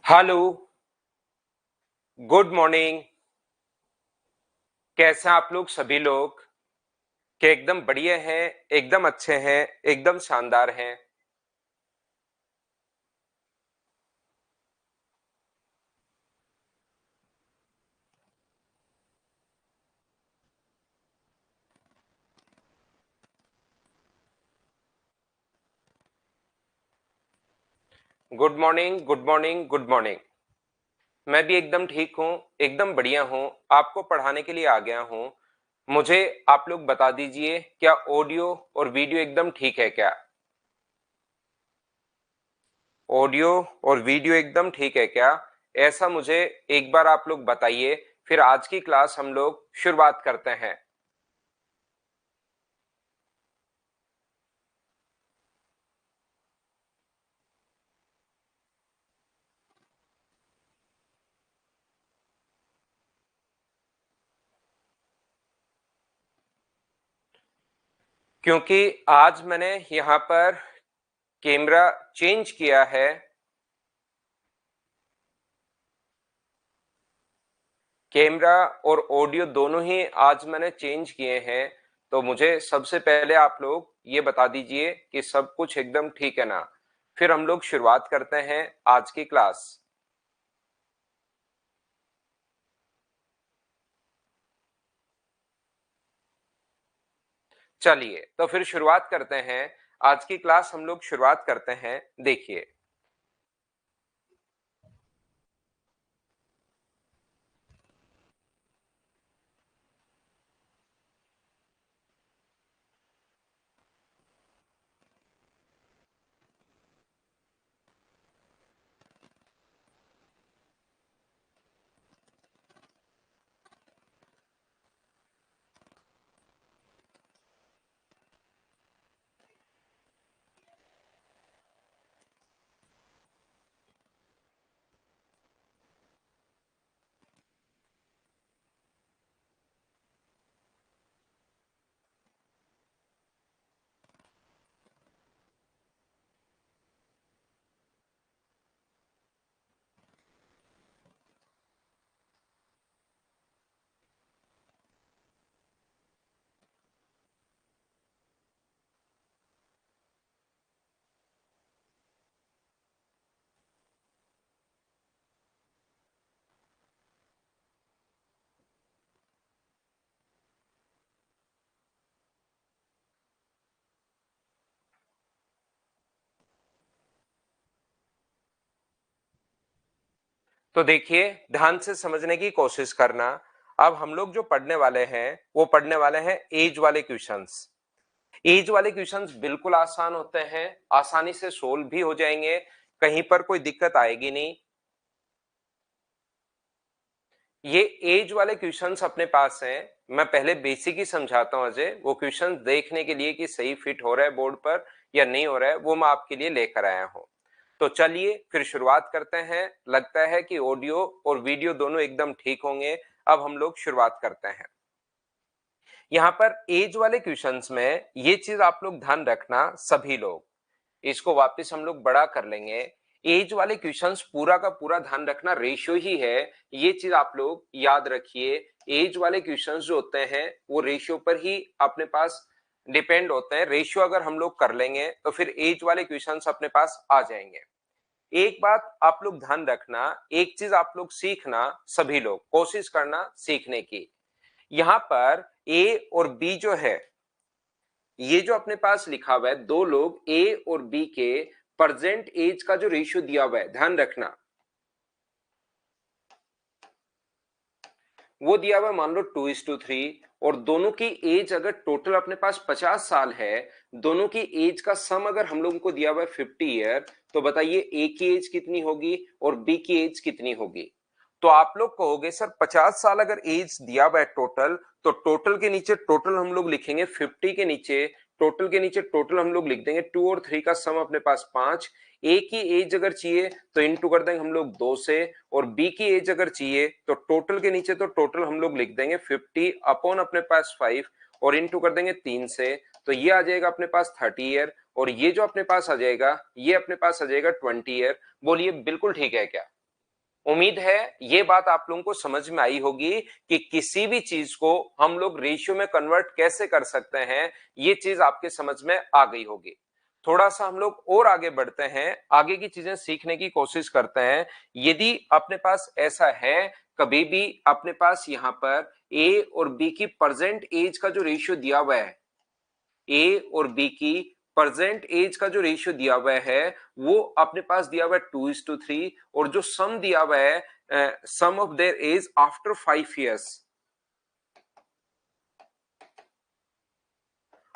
Hello. Good morning. कैसे हैं आप लोग सभी लोग? क्या एकदम बढ़िया हैं, एकदम अच्छे हैं, एकदम शानदार हैं? Good morning, good morning, good morning. मैं भी एकदम ठीक हूँ, एकदम बढ़िया हूँ। आपको पढ़ाने के लिए आ गया हूँ। मुझे आप लोग बता दीजिए, क्या ऑडियो और वीडियो एकदम ठीक है क्या? ऑडियो और वीडियो एकदम ठीक है क्या? ऐसा मुझे एक बार आप लोग बताइए। फिर आज की क्लास हम लोग शुरुआत करते हैं। क्योंकि आज मैंने यहाँ पर कैमरा चेंज किया है। कैमरा और ऑडियो दोनों ही आज मैंने चेंज किए हैं। तो मुझे सबसे पहले आप लोग ये बता दीजिए कि सब कुछ एकदम ठीक है ना। फिर हम लोग शुरुआत करते हैं आज की क्लास। चलिए तो फिर शुरुआत करते हैं। आज की क्लास हम लोग शुरुआत करते हैं। देखिए, तो देखिए, ध्यान से समझने की कोशिश करना। अब हम लोग जो पढ़ने वाले हैं वो पढ़ने वाले हैं एज वाले क्वेश्चंस। एज वाले क्वेश्चंस बिल्कुल आसान होते हैं, आसानी से सोल्व भी हो जाएंगे, कहीं पर कोई दिक्कत आएगी नहीं। ये एज वाले क्वेश्चंस अपने पास हैं। मैं पहले बेसिक ही समझाता हूं अजय, वो क्वेश्चंस देखने के लिए कि सही फिट हो रहा है बोर्ड पर या नहीं हो रहा है, वो मैं आपके लिए लेकर आया हूं। तो चलिए फिर शुरुआत करते हैं। लगता है कि ऑडियो और वीडियो दोनों एकदम ठीक होंगे। अब हम लोग शुरुआत करते हैं। यहाँ पर एज वाले क्वेश्चंस में ये चीज आप लोग ध्यान रखना सभी लोग। इसको वापस हम लोग बड़ा कर लेंगे। एज वाले क्वेश्चंस पूरा का पूरा ध्यान रखना रेशियो ही है। ये चीज आप लोग याद रखिए। एज वाले क्वेश्चंस जो होते हैं वो रेशियो पर ही अपने पास डिपेंड होते हैं। रेशियो अगर हम लोग कर लेंगे तो फिर एज वाले क्वेश्चंस अपने पास आ जाएंगे। एक बात आप लोग ध्यान रखना, एक चीज आप लोग सीखना, सभी लोग कोशिश करना सीखने की। यहाँ पर ए और बी जो है, ये जो अपने पास लिखा हुआ है, दो लोग ए और बी के प्रेजेंट एज का जो रेशियो दिया हुआ है, ध्यान रखना, वो दिया हुआ है मान लो 2:3। और दोनों की एज अगर टोटल अपने पास 50 साल है, दोनों की एज का सम अगर हम लोगों को दिया हुआ है 50 ईयर, तो बताइए ए की एज कितनी होगी और बी की एज कितनी होगी? तो आप लोग कहोगे सर 50 साल अगर एज दिया हुआ है टोटल, तो टोटल के नीचे टोटल हम लोग लिखेंगे 50 के नीचे, टोटल के नीचे टोटल हम लोग लिख देंगे 2 और 3 का सम अपने पास 5। ए की एज अगर चाहिए तो इंटू कर देंगे हम लोग 2 से, और बी की एज अगर चाहिए तो टोटल के नीचे तो टोटल हम लोग लिख देंगे 50 अपॉन अपने पास 5, और इंटू कर देंगे 3 से। तो ये आ जाएगा अपने पास 30 ईयर, और ये जो अपने पास आ जाएगा ये अपने पास आ जाएगा 20 ईयर। बोलिए बिल्कुल ठीक है क्या? उम्मीद है ये बात आप लोगों को समझ में आई होगी कि किसी भी चीज को हम लोग रेशियो में कन्वर्ट कैसे कर सकते हैं, ये चीज आपके समझ में आ गई होगी। थोड़ा सा हम लोग और आगे बढ़ते हैं, आगे की चीजें सीखने की कोशिश करते हैं। यदि अपने पास ऐसा है, कभी भी अपने पास यहाँ पर ए और बी की प्रेजेंट एज का जो रेशियो दिया हुआ है, ए और बी की प्रेजेंट एज का जो रेशियो दिया हुआ है वो अपने पास दिया हुआ है 2:3, और जो सम दिया हुआ है sum of their age after 5 years,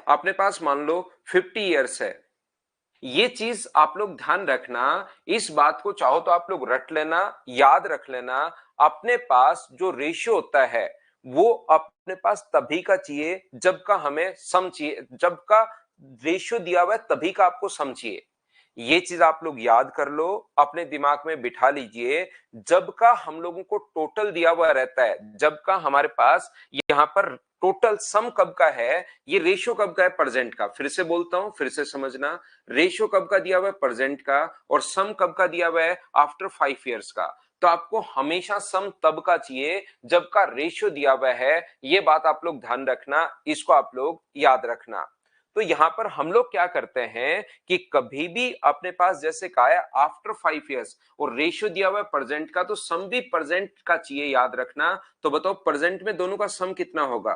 अपने पास मान लो 50 years है। ये चीज आप लोग ध्यान रखना, इस बात को चाहो तो आप लोग रट लेना, याद रख लेना। अपने पास जो रेशियो होता है वो अपने पास तभी का चाहिए जब का हमें सम चाहिए, जब का रेशियो दिया हुआ है तभी का आपको सम चाहिए। ये चीज आप लोग याद कर लो, अपने दिमाग में बिठा लीजिए। जब का हम लोगों को टोटल दिया हुआ रहता है, जब का हमारे पास यहाँ पर टोटल सम कब का है, ये रेशियो कब का है, प्रेजेंट का। फिर से बोलता हूं, फिर से समझना, रेशियो कब का दिया हुआ है, प्रेजेंट का, और सम कब का दिया हुआ है, आफ्टर 5 years का। तो आपको हमेशा सम तब का चाहिए जब का रेशियो दिया हुआ है, ये बात आप लोग ध्यान रखना, इसको आप लोग याद रखना। तो यहां पर हम लोग क्या करते हैं कि कभी भी अपने पास जैसे कहा है आफ्टर 5 years और रेशियो दिया हुआ है प्रेजेंट का, तो सम भी प्रेजेंट का चाहिए, याद रखना। तो बताओ प्रेजेंट में दोनों का सम कितना होगा?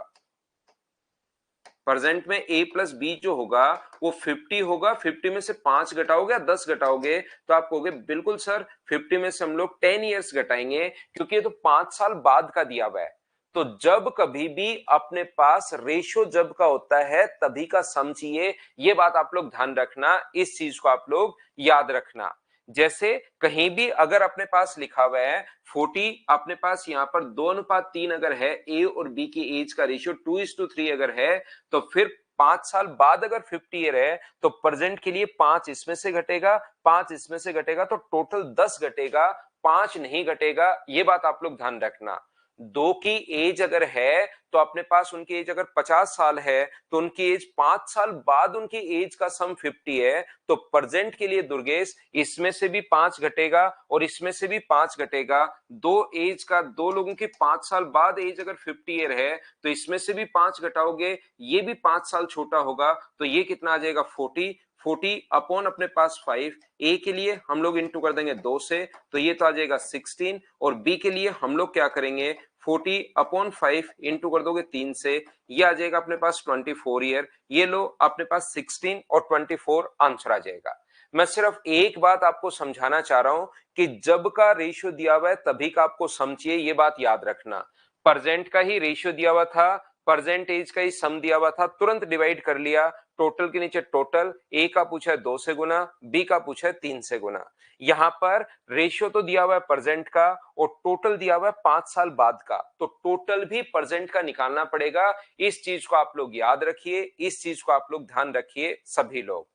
प्रेजेंट में a प्लस बी जो होगा वो 50 होगा। 50 में से 5 घटाओगे या 10 घटाओगे? तो आप कहोगे बिल्कुल सर 50 में से हम लोग 10 years घटाएंगे, क्योंकि ये तो 5 साल बाद का दिया हुआ है। तो जब कभी भी अपने पास रेशियो जब का होता है तभी का सम चाहिए, ये बात आप लोग ध्यान रखना, इस चीज को आप लोग याद रखना। जैसे कहीं भी अगर अपने पास लिखा हुआ है 40, अपने पास यहाँ पर 2:3 अगर है, ए और बी की एज का रेशियो 2:3 अगर है, तो फिर 5 साल बाद अगर 50 ईयर है तो प्रेजेंट के लिए 5 इसमें से घटेगा, 5 इसमें से घटेगा, तो टोटल 10 घटेगा, 5 नहीं घटेगा। ये बात आप लोग ध्यान रखना। दो की एज अगर है तो अपने पास उनकी एज अगर 50 साल है तो उनकी एज 5 साल बाद उनकी एज का सम 50 है। तो प्रेजेंट के लिए दुर्गेश इसमें से भी 5 घटेगा और इसमें से भी 5 घटेगा। दो एज का, दो लोगों की 5 साल बाद एज अगर 50 ईयर है तो इसमें से भी 5 घटाओगे, ये भी 5 साल छोटा होगा, तो ये कितना आ जाएगा 40। 40 अपॉन अपने पास 5, ए के लिए हम लोग इंटू कर देंगे 2 से, तो ये तो आ जाएगा 16, और बी के लिए हम लोग क्या करेंगे 40 अपॉन 5 इंटू कर दोगे 3 से, ये आ जाएगा अपने पास 24 ईयर। ये लो अपने पास 16 और 24 आंसर आ जाएगा। मैं सिर्फ एक बात आपको समझाना चाह रहा हूं कि जब का रेशियो दिया हुआ है तभी का आपको सम चाहिए, ये बात याद रखना। प्रेजेंट का ही रेशियो दिया हुआ था, प्रेजेंट एज का ही सम दिया हुआ था, तुरंत डिवाइड कर लिया, टोटल के नीचे टोटल, ए का पूछा है 2 से गुना, बी का पूछा है 3 से गुना। यहां पर रेशियो तो दिया हुआ है प्रेजेंट का और टोटल दिया हुआ है 5 साल बाद का, तो टोटल भी प्रेजेंट का निकालना पड़ेगा। इस चीज को आप लोग याद रखिए, इस चीज को आप लोग ध्यान रखिए सभी लोग।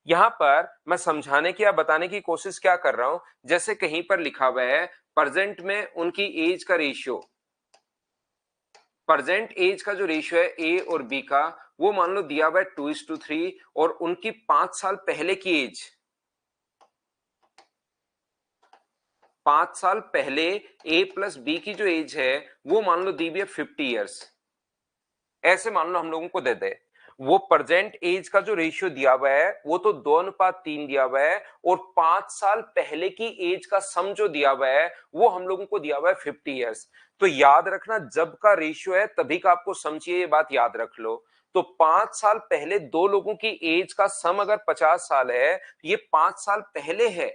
यहां पर मैं समझाने की या बताने की कोशिश क्या कर रहा हूं, जैसे कहीं पर लिखा हुआ है प्रेजेंट में उनकी एज का रेशियो, प्रेजेंट एज का जो रेशियो है ए और बी का, वो मान लो दिया हुआ है 2:3, और उनकी 5 साल पहले की एज, 5 साल पहले ए प्लस बी की जो एज है वो मान लो दी हुई है 50 ईयर्स। ऐसे मान लो हम लोगों को दे दे, वो प्रेजेंट एज का जो रेशियो दिया हुआ है वो तो 2:3 दिया हुआ है, और 5 साल पहले की एज का सम जो दिया हुआ है वो हम लोगों को दिया हुआ है 50 ईयर्स। तो याद रखना जब का रेशियो है तभी का आपको सम चाहिए, ये बात याद रख लो। तो 5 साल पहले दो लोगों की एज का सम अगर 50 साल है, ये 5 साल पहले है,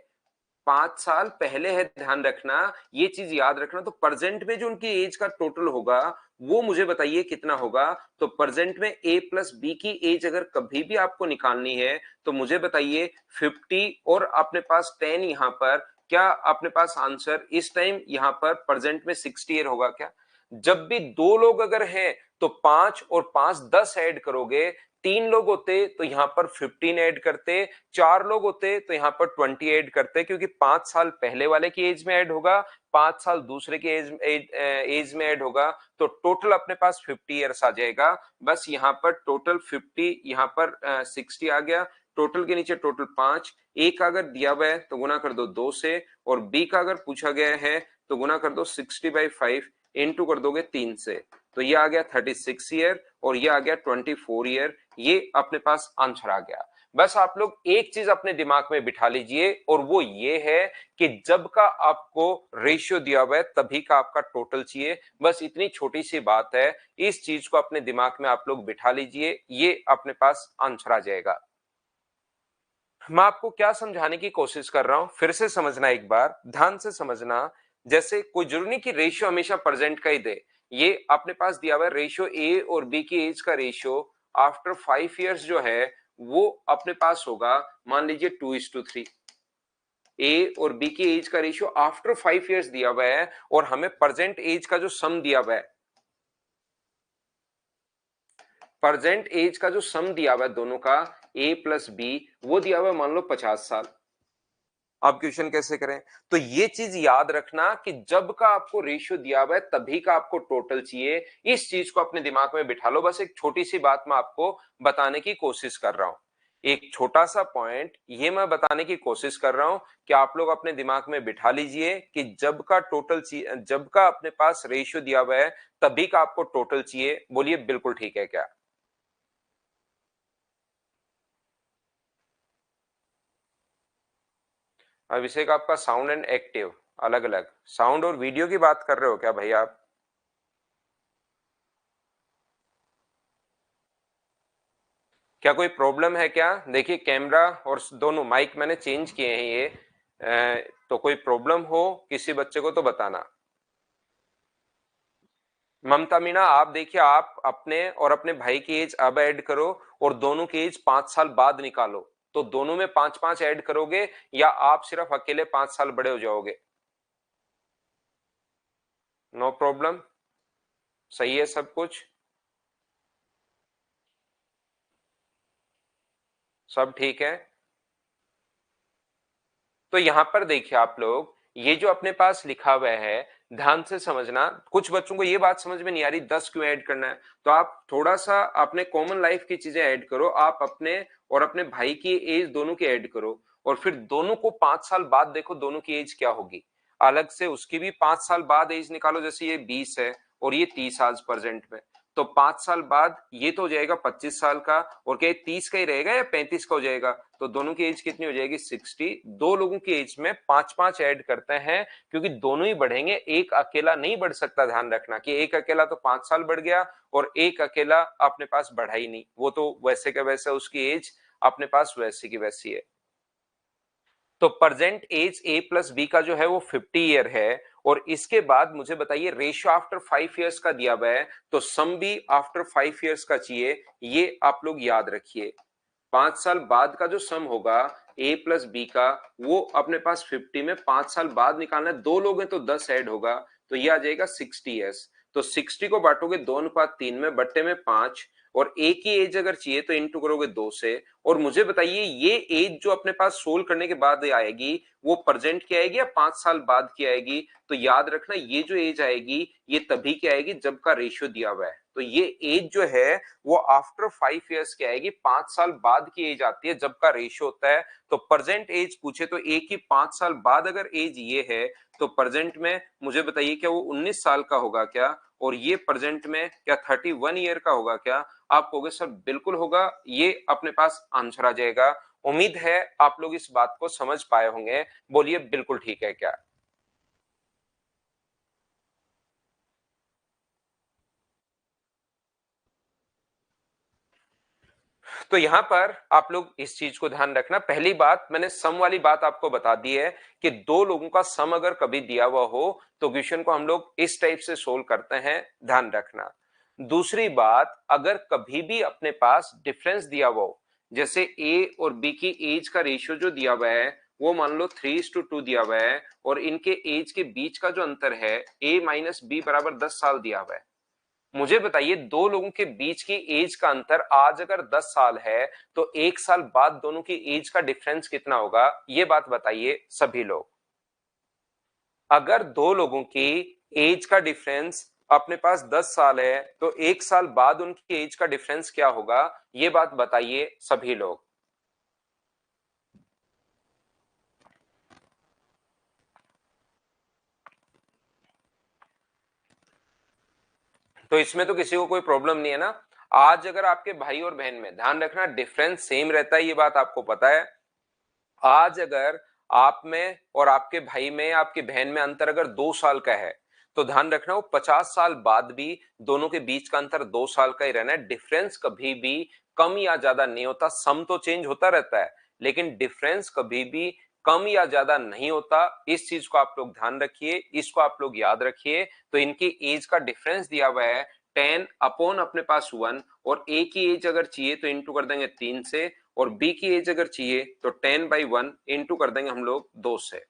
5 साल पहले है, ध्यान रखना, ये चीज याद रखना। तो प्रेजेंट में जो उनकी एज का टोटल होगा वो मुझे बताइए कितना होगा। तो प्रेजेंट में ए प्लस बी की एज अगर कभी भी आपको निकालनी है तो मुझे बताइए 50 और अपने पास 10, यहां पर क्या अपने पास आंसर इस टाइम यहां पर प्रेजेंट में 60 ईयर होगा क्या? जब भी दो लोग अगर हैं तो 5 और 5 10 ऐड करोगे, 3 लोग होते तो यहां पर 15 ऐड करते, 4 लोग होते तो यहां पर 20 ऐड करते, क्योंकि 5 साल पहले वाले की एज में ऐड होगा, 5 साल दूसरे की एज में ऐड होगा, तो टोटल अपने पास 50 ईयर्स आ जाएगा। बस यहां पर टोटल 50, यहां पर 60 आ गया, टोटल के नीचे टोटल 5, ए का अगर दिया हुआ है तो गुना कर दो 2 से, और बी का अगर पूछा गया है तो गुना कर दो 60/5 इंटू कर दोगे 3 से, तो ये आ गया 36 ईयर और ये आ गया 24 ईयर। ये अपने पास आंसर आ गया। बस आप लोग एक चीज अपने दिमाग में बिठा लीजिए और वो ये है कि जब का आपको रेशियो दिया हुआ है तभी का आपका टोटल चाहिए। बस इतनी छोटी सी बात है, इस चीज को अपने दिमाग में आप लोग बिठा लीजिए, ये अपने पास आंसर आ जाएगा। मैं आपको क्या समझाने की कोशिश कर रहा हूं, फिर से समझना, एक बार ध्यान से समझना। जैसे कोई जरूरी नहीं कि रेशियो हमेशा प्रेजेंट का ही दे। ये अपने पास दिया हुआ है रेशियो ए और बी की एज का रेशियो आफ्टर 5 इयर्स जो है वो अपने पास होगा, मान लीजिए 2:3। ए और बी की एज का रेशियो आफ्टर 5 इयर्स दिया हुआ है और हमें प्रेजेंट एज का जो सम दिया हुआ है, प्रेजेंट एज का जो सम दिया हुआ है दोनों का ए प्लस बी, वो दिया हुआ है मान लो 50 साल। अब क्वेश्चन कैसे करें? तो ये चीज याद रखना कि जब का आपको रेशियो दिया हुआ है तभी का आपको टोटल चाहिए। इस चीज को अपने दिमाग में बिठा लो। बस एक छोटी सी बात मैं आपको बताने की कोशिश कर रहा हूं, एक छोटा सा पॉइंट ये मैं बताने की कोशिश कर रहा हूं कि आप लोग अपने दिमाग में बिठा लीजिए कि जब का टोटल चाहिए, जब का अपने पास रेशियो दिया हुआ है तभी का आपको टोटल चाहिए। बोलिए बिल्कुल ठीक है क्या? अभिषेक आपका साउंड एंड एक्टिव अलग अलग, साउंड और वीडियो की बात कर रहे हो क्या भाई आप? क्या कोई प्रॉब्लम है क्या? देखिए कैमरा और दोनों माइक मैंने चेंज किए हैं ये। तो कोई प्रॉब्लम हो किसी बच्चे को तो बताना। ममता मीना आप देखिए, आप अपने और अपने भाई की एज अब ऐड करो और दोनों की एज 5 साल बाद निकालो, तो दोनों में 5-5 ऐड करोगे या आप सिर्फ अकेले 5 साल बड़े हो जाओगे? नो प्रॉब्लम, सही है सब कुछ, सब ठीक है। तो यहां पर देखिए आप लोग, ये जो अपने पास लिखा हुआ है ध्यान से समझना। कुछ बच्चों को ये बात समझ में नहीं आ रही 10 क्यों ऐड करना है, तो आप थोड़ा सा अपने कॉमन लाइफ की चीजें ऐड करो। आप अपने और अपने भाई की एज दोनों की ऐड करो और फिर दोनों को 5 साल बाद देखो दोनों की एज क्या होगी। अलग से उसकी भी 5 साल बाद एज निकालो, जैसे ये 20 है और ये 30 आज प्रेजेंट में, तो 5 साल बाद ये तो हो जाएगा 25 साल का, और क्या 30 का ही रहेगा या 35 का हो जाएगा? तो दोनों की एज कितनी हो जाएगी? 60। दो लोगों की एज में 5-5 ऐड करते हैं क्योंकि दोनों ही बढ़ेंगे, एक अकेला नहीं बढ़ सकता। ध्यान रखना कि एक अकेला तो 5 साल बढ़ गया और एक अकेला अपने पास बढ़ा ही नहीं, वो तो वैसे का वैसा उसकी एज अपने पास वैसी की वैसी है। तो present age A plus B का जो है वो 50 ईयर है। और इसके बाद मुझे बताइए रेशियो आफ्टर 5 इयर्स का दिया हुआ है, तो सम भी आफ्टर 5 इयर्स का चाहिए, ये आप लोग याद रखिए। 5 साल बाद का जो सम होगा ए प्लस बी का, वो अपने पास 50 में 5 साल बाद निकालना है। दो लोग हैं तो 10 ऐड होगा, तो ये आ जाएगा 60 ईयर्स। तो 60 को बांटोगे 2:3 में, बट्टे में 5, और एक ही एज अगर चाहिए तो इंटू करोगे 2 से। और मुझे बताइए ये एज जो अपने पास सोल्व करने के बाद आएगी वो प्रेजेंट की आएगी या 5 साल बाद की आएगी? तो याद रखना ये जो एज आएगी ये तभी की आएगी जब का रेशियो दिया हुआ है। तो ये एज जो है वो आफ्टर 5 इयर्स की आएगी, 5 साल बाद की एज आती है जब का रेशियो होता है। तो प्रेजेंट एज पूछे तो एक ही 5 साल बाद अगर एज ये है तो प्रेजेंट में मुझे बताइए क्या वो 19 साल का होगा क्या? और ये प्रेजेंट में क्या 31 ईयर का होगा क्या? आप कहोगे सर बिल्कुल होगा, ये अपने पास आंसर आ जाएगा। उम्मीद है आप लोग इस बात को समझ पाए होंगे। बोलिए बिल्कुल ठीक है क्या? तो यहां पर आप लोग इस चीज को ध्यान रखना। पहली बात मैंने सम वाली बात आपको बता दी है कि दो लोगों का सम अगर कभी दिया हुआ हो तो क्वेश्चन को हम लोग इस टाइप से सोल्व करते हैं, ध्यान रखना। दूसरी बात, अगर कभी भी अपने पास डिफरेंस दिया हुआ हो, जैसे ए और बी की एज का रेशियो जो दिया हुआ है वो मान लो 3:2 दिया हुआ है और इनके एज के बीच का जो अंतर है ए माइनस बी बराबर 10 साल दिया हुआ है। मुझे बताइए दो लोगों के बीच की एज का अंतर आज अगर 10 साल है तो 1 साल बाद दोनों की एज का डिफरेंस कितना होगा? ये बात बताइए सभी लोग। अगर दो लोगों की एज का डिफरेंस अपने पास 10 साल है तो 1 साल बाद उनकी एज का डिफरेंस क्या होगा? ये बात बताइए सभी लोग। तो इसमें तो किसी को कोई प्रॉब्लम नहीं है ना। आज अगर आपके भाई और बहन में, ध्यान रखना डिफरेंस सेम रहता है, ये बात आपको पता है। आज अगर आप में और आपके भाई में, आपकी बहन में अंतर अगर 2 साल का है, तो ध्यान रखना वो 50 साल बाद भी दोनों के बीच का अंतर 2 साल का ही रहना है। डिफरेंस कभी भी कम या ज्यादा नहीं होता। सम तो चेंज होता रहता है, लेकिन डिफरेंस कभी भी कम या ज्यादा नहीं होता। इस चीज को आप लोग ध्यान रखिए, इसको आप लोग याद रखिए। तो इनकी एज का डिफरेंस दिया हुआ है 10 अपॉन अपने पास 1, और ए की एज अगर चाहिए तो इंटू कर देंगे 3 से, और बी की एज अगर चाहिए तो 10/1 इंटू कर देंगे हम लोग 2 से।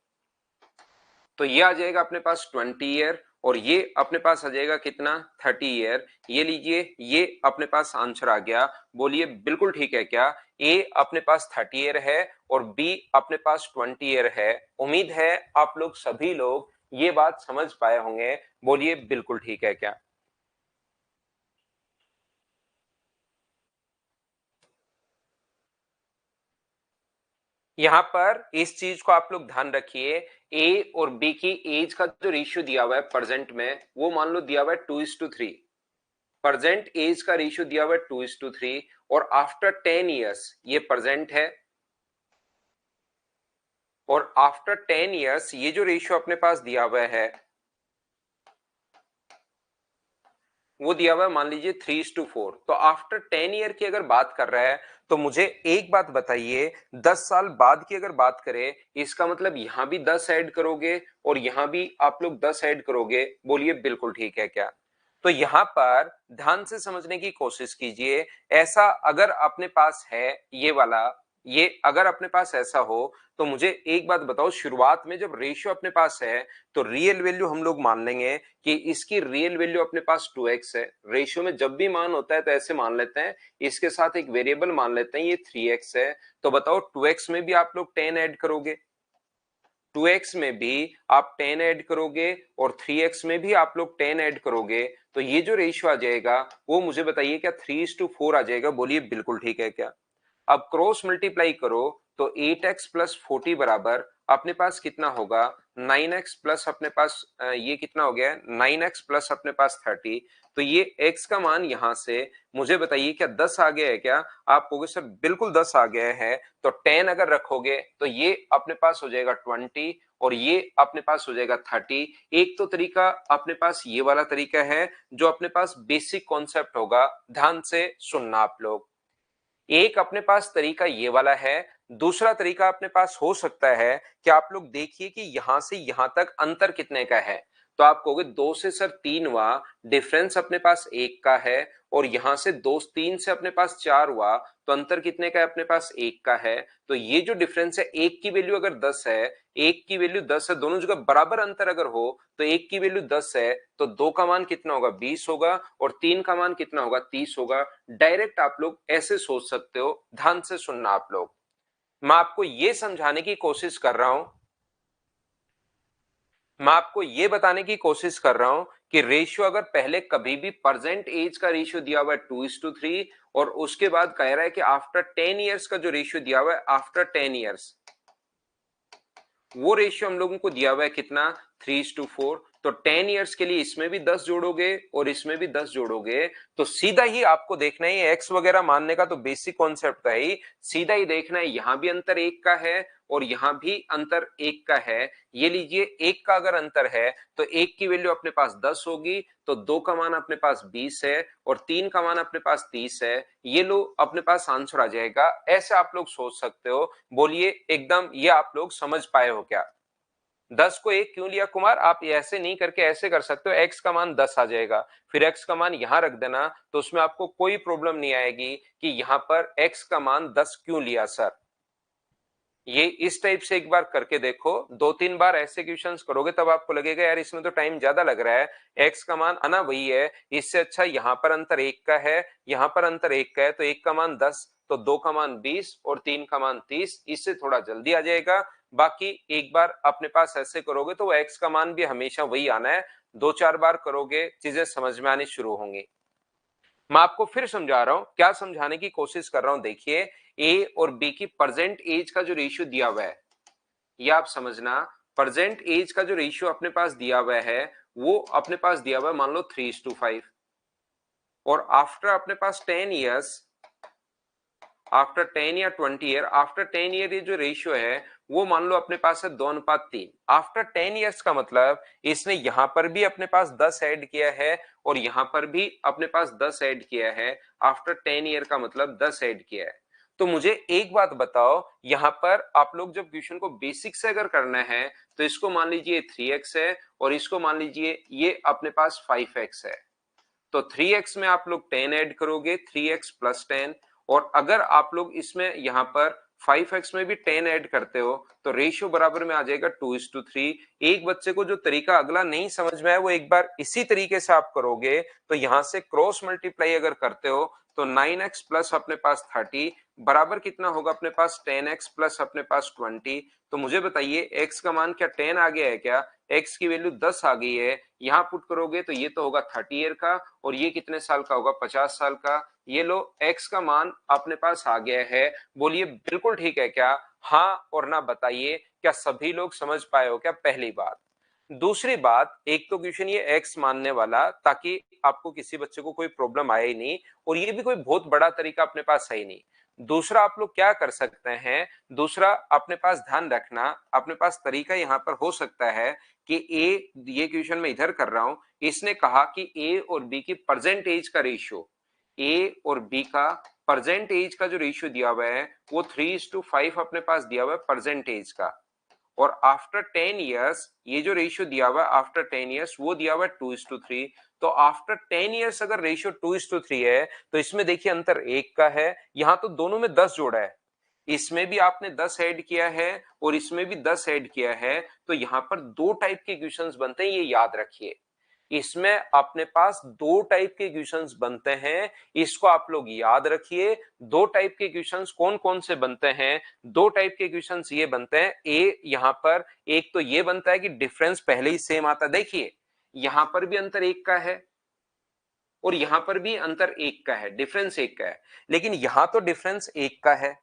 तो ये आ जाएगा अपने पास 20 ईयर, और ये अपने पास आ जाएगा कितना, 30 ईयर। ये लीजिए, ये अपने पास आंसर आ गया। बोलिए बिल्कुल ठीक है क्या? ए अपने पास 30 ईयर है और बी अपने पास 20 ईयर है। उम्मीद है आप लोग सभी लोग ये बात समझ पाए होंगे। बोलिए बिल्कुल ठीक है क्या? यहां पर इस चीज को आप लोग ध्यान रखिए, ए और बी की एज का जो रेशियो दिया हुआ है प्रेजेंट में, वो मान लो दिया हुआ है 2:3। प्रेजेंट एज का रेशियो दिया हुआ है 2:3, और आफ्टर 10 ईयर्स ये प्रेजेंट है, और आफ्टर 10 ईयर्स ये जो रेशियो अपने पास दिया हुआ है वो दिया हुआ है मान लीजिए 3:4। तो आफ्टर 10 ईयर की अगर बात कर रहा है, तो मुझे एक बात बताइए, 10 साल बाद की अगर बात करें, इसका मतलब यहां भी 10 ऐड करोगे और यहां भी आप लोग 10 ऐड करोगे। बोलिए बिल्कुल ठीक है क्या? तो यहां पर ध्यान से समझने की कोशिश कीजिए। ऐसा अगर अपने पास है ये वाला, ये अगर अपने पास ऐसा हो, तो मुझे एक बात बताओ, शुरुआत में जब रेशियो अपने पास है तो रियल वैल्यू हम लोग मान लेंगे कि इसकी रियल वैल्यू अपने पास 2x है। रेशियो में जब भी मान होता है तो ऐसे मान लेते हैं, इसके साथ एक वेरिएबल मान लेते हैं, ये 3x है। तो बताओ 2x में भी आप लोग 10 ऐड करोगे, 2x में भी आप 10 ऐड करोगे, और 3x में भी आप लोग 10 ऐड करोगे, तो ये जो रेशियो आ जाएगा वो मुझे बताइए क्या 3:4 आ जाएगा? बोलिए बिल्कुल ठीक है क्या? अब क्रॉस मल्टीप्लाई करो तो 8x प्लस 40 बराबर अपने पास कितना होगा, 9x प्लस अपने पास ये कितना हो गया, 9x प्लस अपने पास 30। तो ये x का मान यहां से मुझे बताइए क्या 10 आ गया है क्या? आप कहोगे सर बिल्कुल 10 आ गया है। तो 10 अगर रखोगे तो ये अपने पास हो जाएगा 20, और ये अपने पास हो जाएगा 30। एक तो तरीका अपने पास ये वाला तरीका है जो अपने पास बेसिक कॉन्सेप्ट होगा, ध्यान से सुनना आप लोग। एक अपने पास तरीका ये वाला है, दूसरा तरीका अपने पास हो सकता है कि आप लोग देखिए कि यहां से यहां तक अंतर कितने का है। तो आप कहोगे 2 से सर 3 हुआ, डिफरेंस अपने पास 1 का है, और यहां से 2 3 से अपने पास 4 हुआ, तो अंतर कितने का है? अपने पास 1 का है। तो ये जो डिफरेंस है, एक की वैल्यू अगर 10 है, एक की वैल्यू 10 है, दोनों जगह बराबर अंतर अगर हो, तो एक की वैल्यू 10 है तो दो का मान कितना होगा, 20 होगा, और तीन का मान कितना होगा, 30 होगा। डायरेक्ट आप लोग ऐसे सोच सकते हो, ध्यान से सुनना आप लोग। मैं आपको ये समझाने की कोशिश कर रहा हूं, मैं आपको ये बताने की कोशिश कर रहा हूं कि रेशियो अगर पहले कभी भी प्रेजेंट एज का रेशियो दिया हुआ है 2:3, और उसके बाद कह रहा है कि आफ्टर 10 ईयर्स का जो रेशियो दिया हुआ है, आफ्टर 10 ईयर्स वो रेशियो हम लोगों को दिया हुआ है कितना, 3:4। तो 10 ईयर्स के लिए इसमें भी 10 जोड़ोगे और इसमें भी 10 जोड़ोगे, तो सीधा ही आपको देखना है, एक्स वगैरह मानने का तो बेसिक कॉन्सेप्ट है ही, सीधा ही देखना है यहां भी अंतर 1 का है और यहां भी अंतर 1 का है। ये लीजिए, 1 का अगर अंतर है तो 1 की वैल्यू अपने पास 10 होगी, तो 2 का मान अपने पास 20 है, और 3 का मान अपने पास 30 है। ये लो अपने पास आंसर आ जाएगा। ऐसे आप लोग सोच सकते हो। बोलिए एकदम ये आप लोग समझ पाए हो क्या? 10 को 1 क्यों लिया कुमार? आप ऐसे नहीं करके ऐसे कर सकते हो, x का मान 10 आ जाएगा, फिर x का मान यहां रख देना, तो उसमें आपको कोई प्रॉब्लम नहीं आएगी कि यहां पर x का मान 10 क्यों लिया सर। ये इस टाइप से एक बार करके देखो, 2-3 बार ऐसे क्वेश्चंस करोगे तब आपको लगेगा यार इसमें तो टाइम ज्यादा लग रहा है, x का मान आना वही है, इससे अच्छा यहां पर अंतर 1 का है, यहां पर अंतर 1 का है, तो 1 का मान 10, तो 2 का मान 20 और 3 का मान 30, इससे थोड़ा जल्दी आ जाएगा। बाकी एक बार अपने पास ऐसे करोगे तो वो x का मान भी हमेशा वही आना है। 2-4 बार करोगे चीजें समझ में आनी शुरू होंगी। मैं आपको फिर समझा रहा हूं, क्या समझाने की कोशिश कर रहा हूं, देखिए ए और बी की प्रेजेंट एज का जो रेशियो दिया हुआ है, ये आप समझना, प्रेजेंट एज का जो रेशियो अपने पास दिया हुआ है वो अपने पास दिया हुआ है मान लो 3:5। और आफ्टर अपने पास 10 ईयर्स, आफ्टर 10 या 20 ईयर, आफ्टर 10 ईयर ये जो रेशियो है वो मान लो अपने पास है 2:3। आफ्टर 10 ईयर्स का मतलब इसने यहां पर भी अपने पास 10 ऐड किया है और यहां पर भी अपने पास 10 ऐड किया है। आफ्टर 10 ईयर का मतलब 10 ऐड किया है। तो मुझे एक बात बताओ, यहां पर आप लोग जब क्वेश्चन को बेसिक से अगर करना है तो इसको मान लीजिए 3x है और इसको मान लीजिए ये अपने पास 5x है। तो 3x में आप लोग 10 ऐड करोगे, 3x प्लस 10, और अगर आप लोग इसमें यहां पर 5x में भी 10 ऐड करते हो तो रेशियो बराबर में आ जाएगा 2:3। एक बच्चे को जो तरीका अगला नहीं समझ में आया वो एक बार इसी तरीके से आप करोगे, तो यहां से क्रॉस मल्टीप्लाई अगर करते हो तो 9x प्लस अपने पास 30 बराबर कितना होगा अपने पास 10x प्लस अपने पास 20। तो मुझे बताइए x का मान क्या 10 आ गया है क्या? x की वैल्यू 10 आ गई है, यहां पुट करोगे तो ये तो होगा 30 ईयर का और ये कितने साल का होगा? 50 साल का। ये लो x का मान अपने पास आ गया है। बोलिए बिल्कुल ठीक है क्या? हाँ और ना बताइए, क्या सभी लोग समझ पाए हो क्या? पहली बात। दूसरी बात, एक तो क्वेश्चन ये एक्स मानने वाला ताकि आपको किसी बच्चे को कोई प्रॉब्लम आए ही नहीं, और ये भी कोई बहुत बड़ा तरीका अपने पास है ही नहीं। दूसरा आप लोग क्या कर सकते हैं, दूसरा अपने पास ध्यान रखना, अपने पास तरीका यहां पर हो सकता है कि ए, ये क्वेश्चन मैं इधर कर रहा हूं, इसने कहा कि ए और बी की परसेंटेज का रेशियो, ए और बी का परसेंटेज का जो रेशियो दिया हुआ है वो 3:5 अपने पास दिया हुआ है परसेंटेज का, और आफ्टर 10 ईयर्स ये जो रेशियो दिया हुआ है आफ्टर 10 ईयर्स वो दिया हुआ है 2:3। तो आफ्टर 10 ईयर्स अगर रेशियो 2:3 है तो इसमें देखिए अंतर एक का है, यहां तो दोनों में 10 जोड़ा है, इसमें भी आपने 10 ऐड किया है और इसमें भी 10 ऐड किया है, तो यहां पर दो टाइप के इक्वेशंस बनते हैं, ये याद रखिए। इसमें अपने पास दो टाइप के इक्वेशंस बनते हैं, इसको आप लोग याद रखिए। दो टाइप के इक्वेशंस कौन कौन से बनते हैं? दो टाइप के इक्वेशंस ये बनते हैं, ए यहां पर एक तो ये बनता है कि डिफरेंस पहले ही सेम आता है, देखिए यहां पर भी अंतर एक का है और यहां पर भी अंतर एक का है, डिफरेंस एक का है, लेकिन यहां तो डिफरेंस एक का है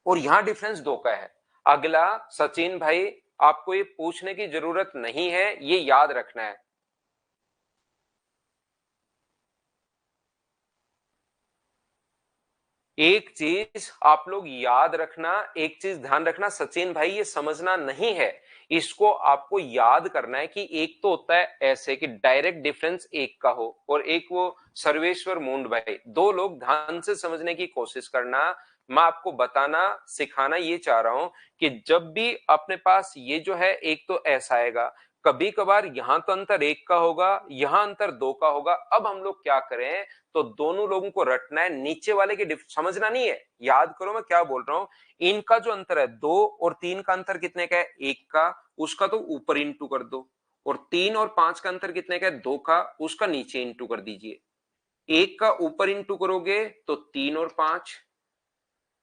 और यहां डिफरेंस दो का है। अगला सचिन भाई, आपको ये पूछने की जरूरत नहीं है, ये याद रखना है। एक चीज आप लोग याद रखना, एक चीज ध्यान रखना सचिन भाई, ये समझना नहीं है, इसको आपको याद करना है कि एक तो होता है ऐसे कि डायरेक्ट डिफरेंस एक का हो, और एक वो सर्वेश्वर मुंड भाई, दो लोग ध्यान से समझने की कोशिश करना। मैं आपको बताना सिखाना ये चाह रहा हूं कि जब भी अपने पास ये जो है एक तो ऐसा आएगा, कभी कभार यहां तो अंतर एक का होगा, यहां अंतर दो का होगा। अब हम लोग क्या करें, तो दोनों लोगों को रटना है, नीचे वाले की समझना नहीं है, याद करो मैं क्या बोल रहा हूं। इनका जो अंतर है 2 और 3 का अंतर कितने का है? 1 का, उसका तो ऊपर इंटू कर दो, और 3 और 5 का अंतर कितने का है? 2 का, उसका नीचे इंटू कर दीजिए। 1 का ऊपर इंटू करोगे तो 3 और 5,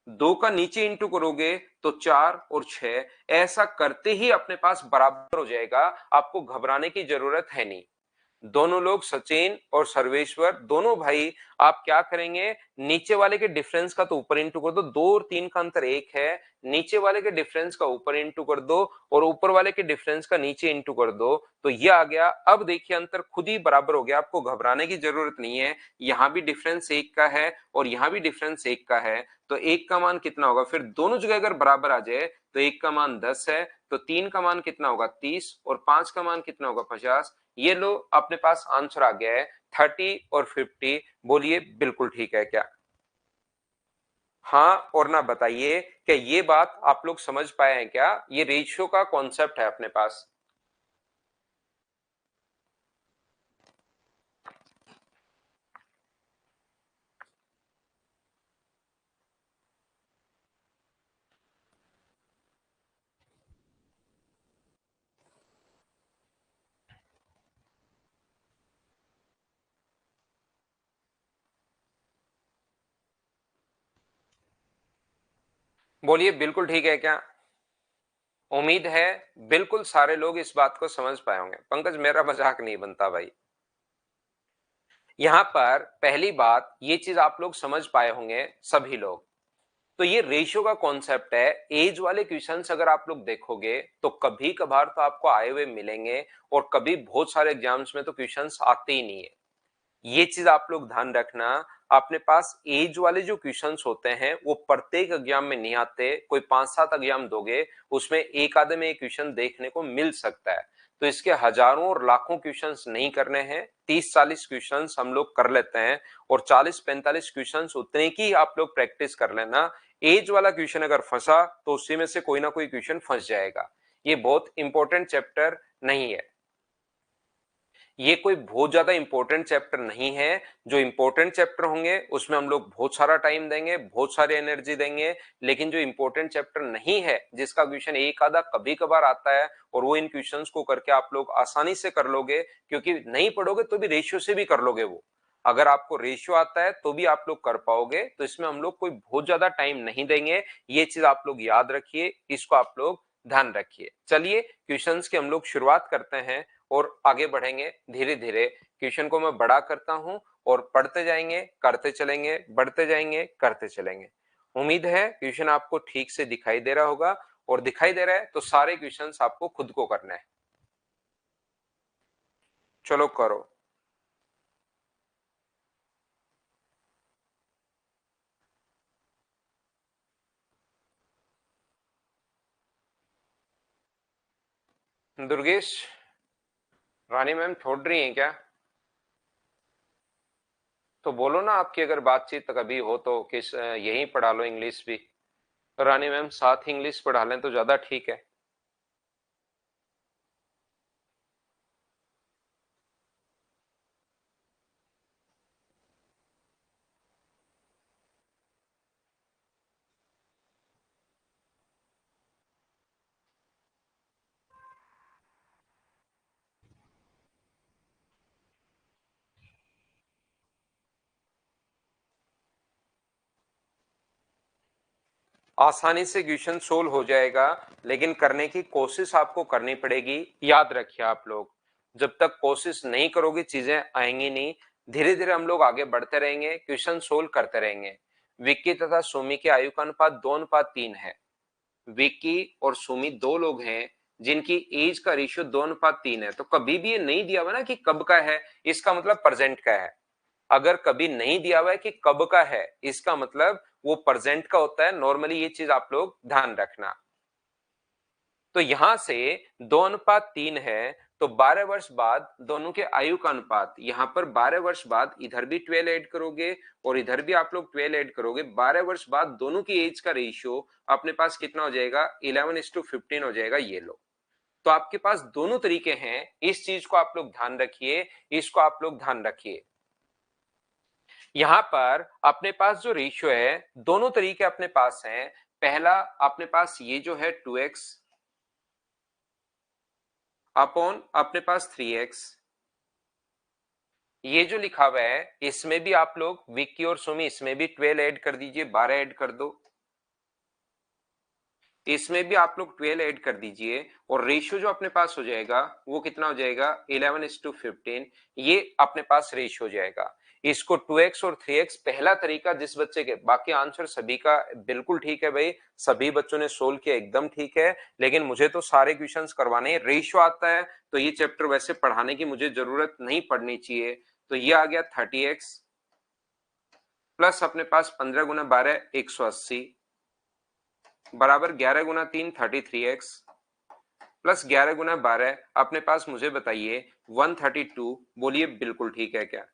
2 का नीचे इंटू करोगे तो 4 और 6। ऐसा करते ही अपने पास बराबर हो जाएगा, आपको घबराने की जरूरत है नहीं। दोनों लोग सचिन और सर्वेश्वर दोनों भाई, आप क्या करेंगे, नीचे वाले के डिफरेंस का तो ऊपर इंटू कर दो, 2 और 3 का अंतर एक है, नीचे वाले के डिफरेंस का ऊपर इंटू कर दो और ऊपर वाले के डिफरेंस का नीचे इंटू कर दो, तो ये आ गया। अब देखिए अंतर खुद ही बराबर हो गया, आपको घबराने की जरूरत नहीं है। यहां भी डिफरेंस एक का है और यहां भी डिफरेंस एक का है, तो एक का मान कितना होगा? फिर दोनों जगह अगर बराबर आ जाए तो एक का मान 10 है, तो 3 का मान कितना होगा? 30, और 5 का मान कितना होगा? 50। ये लो अपने पास आंसर आ गया है 30 और 50। बोलिए बिल्कुल ठीक है क्या? हाँ और ना बताइए, क्या ये बात आप लोग समझ पाए हैं क्या? ये रेशियो का कॉन्सेप्ट है अपने पास। बोलिए बिल्कुल ठीक है क्या? उम्मीद है बिल्कुल सारे लोग इस बात को समझ पाए होंगे। पंकज मेरा मजाक नहीं बनता भाई। यहां पर पहली बात ये चीज आप लोग समझ पाए होंगे सभी लोग, तो ये रेशियो का कॉन्सेप्ट है। एज वाले क्वेश्चंस अगर आप लोग देखोगे तो कभी कभार तो आपको आए हुए मिलेंगे और कभी बहुत सारे एग्जाम्स में तो क्वेश्चंस आते ही नहीं है। ये चीज आप लोग ध्यान रखना। अपने पास एज वाले जो क्वेश्चंस होते हैं वो प्रत्येक एग्जाम में नहीं आते, कोई 5-7 एग्जाम दोगे उसमें एक आधे में एक क्वेश्चन देखने को मिल सकता है। तो इसके हजारों और लाखों क्वेश्चंस नहीं करने हैं, 30-40 क्वेश्चंस हम लोग कर लेते हैं और 40-45 क्वेश्चंस उतने की आप लोग प्रैक्टिस कर लेना। एज वाला क्वेश्चन अगर फंसा तो उसी में से कोई ना कोई क्वेश्चन फंस जाएगा। ये बहुत इंपॉर्टेंट चैप्टर नहीं है, ये कोई बहुत ज्यादा इंपॉर्टेंट चैप्टर नहीं है। जो इंपॉर्टेंट चैप्टर होंगे उसमें हम लोग बहुत सारा टाइम देंगे, बहुत सारी एनर्जी देंगे, लेकिन जो इंपॉर्टेंट चैप्टर नहीं है, जिसका क्वेश्चन एक आधा कभी कभार आता है और वो इन क्वेश्चंस को करके आप लोग आसानी से कर लोगे, क्योंकि नहीं पढ़ोगे तो भी रेशियो से भी कर लोगे वो। अगर आपको रेशियो आता है तो भी आप लोग कर पाओगे, तो इसमें हम लोग कोई बहुत ज्यादा टाइम नहीं देंगे। ये चीज आप लोग याद रखिए, इसको आप लोग ध्यान रखिए। चलिए क्वेश्चंस की हम लोग शुरुआत करते हैं और आगे बढ़ेंगे धीरे धीरे। क्वेश्चन को मैं बड़ा करता हूं और पढ़ते जाएंगे, करते चलेंगे, बढ़ते जाएंगे, करते चलेंगे। उम्मीद है क्वेश्चन आपको ठीक से दिखाई दे रहा होगा, और दिखाई दे रहा है तो सारे क्वेश्चंस आपको खुद को करना है। चलो करो। दुर्गेश, रानी मैम छोड़ रही हैं क्या? तो बोलो ना, आपकी अगर बातचीत कभी हो तो किस यहीं पढ़ा लो इंग्लिश भी। रानी मैम साथ इंग्लिश पढ़ा लें तो ज्यादा ठीक है। आसानी से क्वेश्चन सोल्व हो जाएगा, लेकिन करने की कोशिश आपको करनी पड़ेगी। याद रखिए आप लोग, जब तक कोशिश नहीं करोगे चीजें आएंगी नहीं। धीरे धीरे हम लोग आगे बढ़ते रहेंगे, क्वेश्चन सोल्व करते रहेंगे। विक्की तथा सुमी के आयु का अनुपात 2:3 है। विक्की और सुमी दो लोग हैं जिनकी एज का रेशियो 2:3 है। तो कभी भी ये नहीं दिया हुआ ना कि कब का है, इसका मतलब प्रेजेंट का है। अगर कभी नहीं दिया हुआ है कि कब का है, इसका मतलब वो प्रेजेंट का होता है। नॉर्मली ये चीज आप लोग ध्यान रखना। तो यहां से 2:3 है, तो 12 वर्ष बाद दोनों के आयु का अनुपात, यहां पर 12 वर्ष बाद इधर भी 12 ऐड करोगे और इधर भी आप लोग 12 ऐड करोगे। 12 वर्ष बाद दोनों की एज का रेशियो अपने पास कितना हो जाएगा? 11:15 हो जाएगा। ये लो, तो आपके पास दोनों तरीके हैं। इस चीज को आप लोग ध्यान रखिए, इसको आप लोग ध्यान रखिए। यहां पर अपने पास जो रेशियो है, दोनों तरीके अपने पास हैं। पहला अपने पास ये जो है 2x अपॉन अपने पास 3x, ये जो लिखा हुआ है इसमें भी आप लोग विक्की और सुमी इसमें भी 12 ऐड कर दीजिए, 12 ऐड कर दो। इसमें भी आप लोग 12 ऐड कर दीजिए और रेशियो जो अपने पास हो जाएगा वो कितना हो जाएगा? 11:15। ये अपने पास रेशियो हो जाएगा। इसको 2x और 3x, पहला तरीका जिस बच्चे के, बाकी आंसर सभी का बिल्कुल ठीक है भाई, सभी बच्चों ने सोल्व किया एकदम ठीक है, लेकिन मुझे तो सारे क्वेश्चंस करवाने हैं। रेशियो आता है तो ये चैप्टर वैसे पढ़ाने की मुझे जरूरत नहीं पड़नी चाहिए। तो ये आ गया 30x प्लस अपने पास 15 × 12 180 बराबर 11 × 3 33x प्लस 11 × 12 अपने पास, मुझे बताइए 132। बोलिए बिल्कुल ठीक है क्या?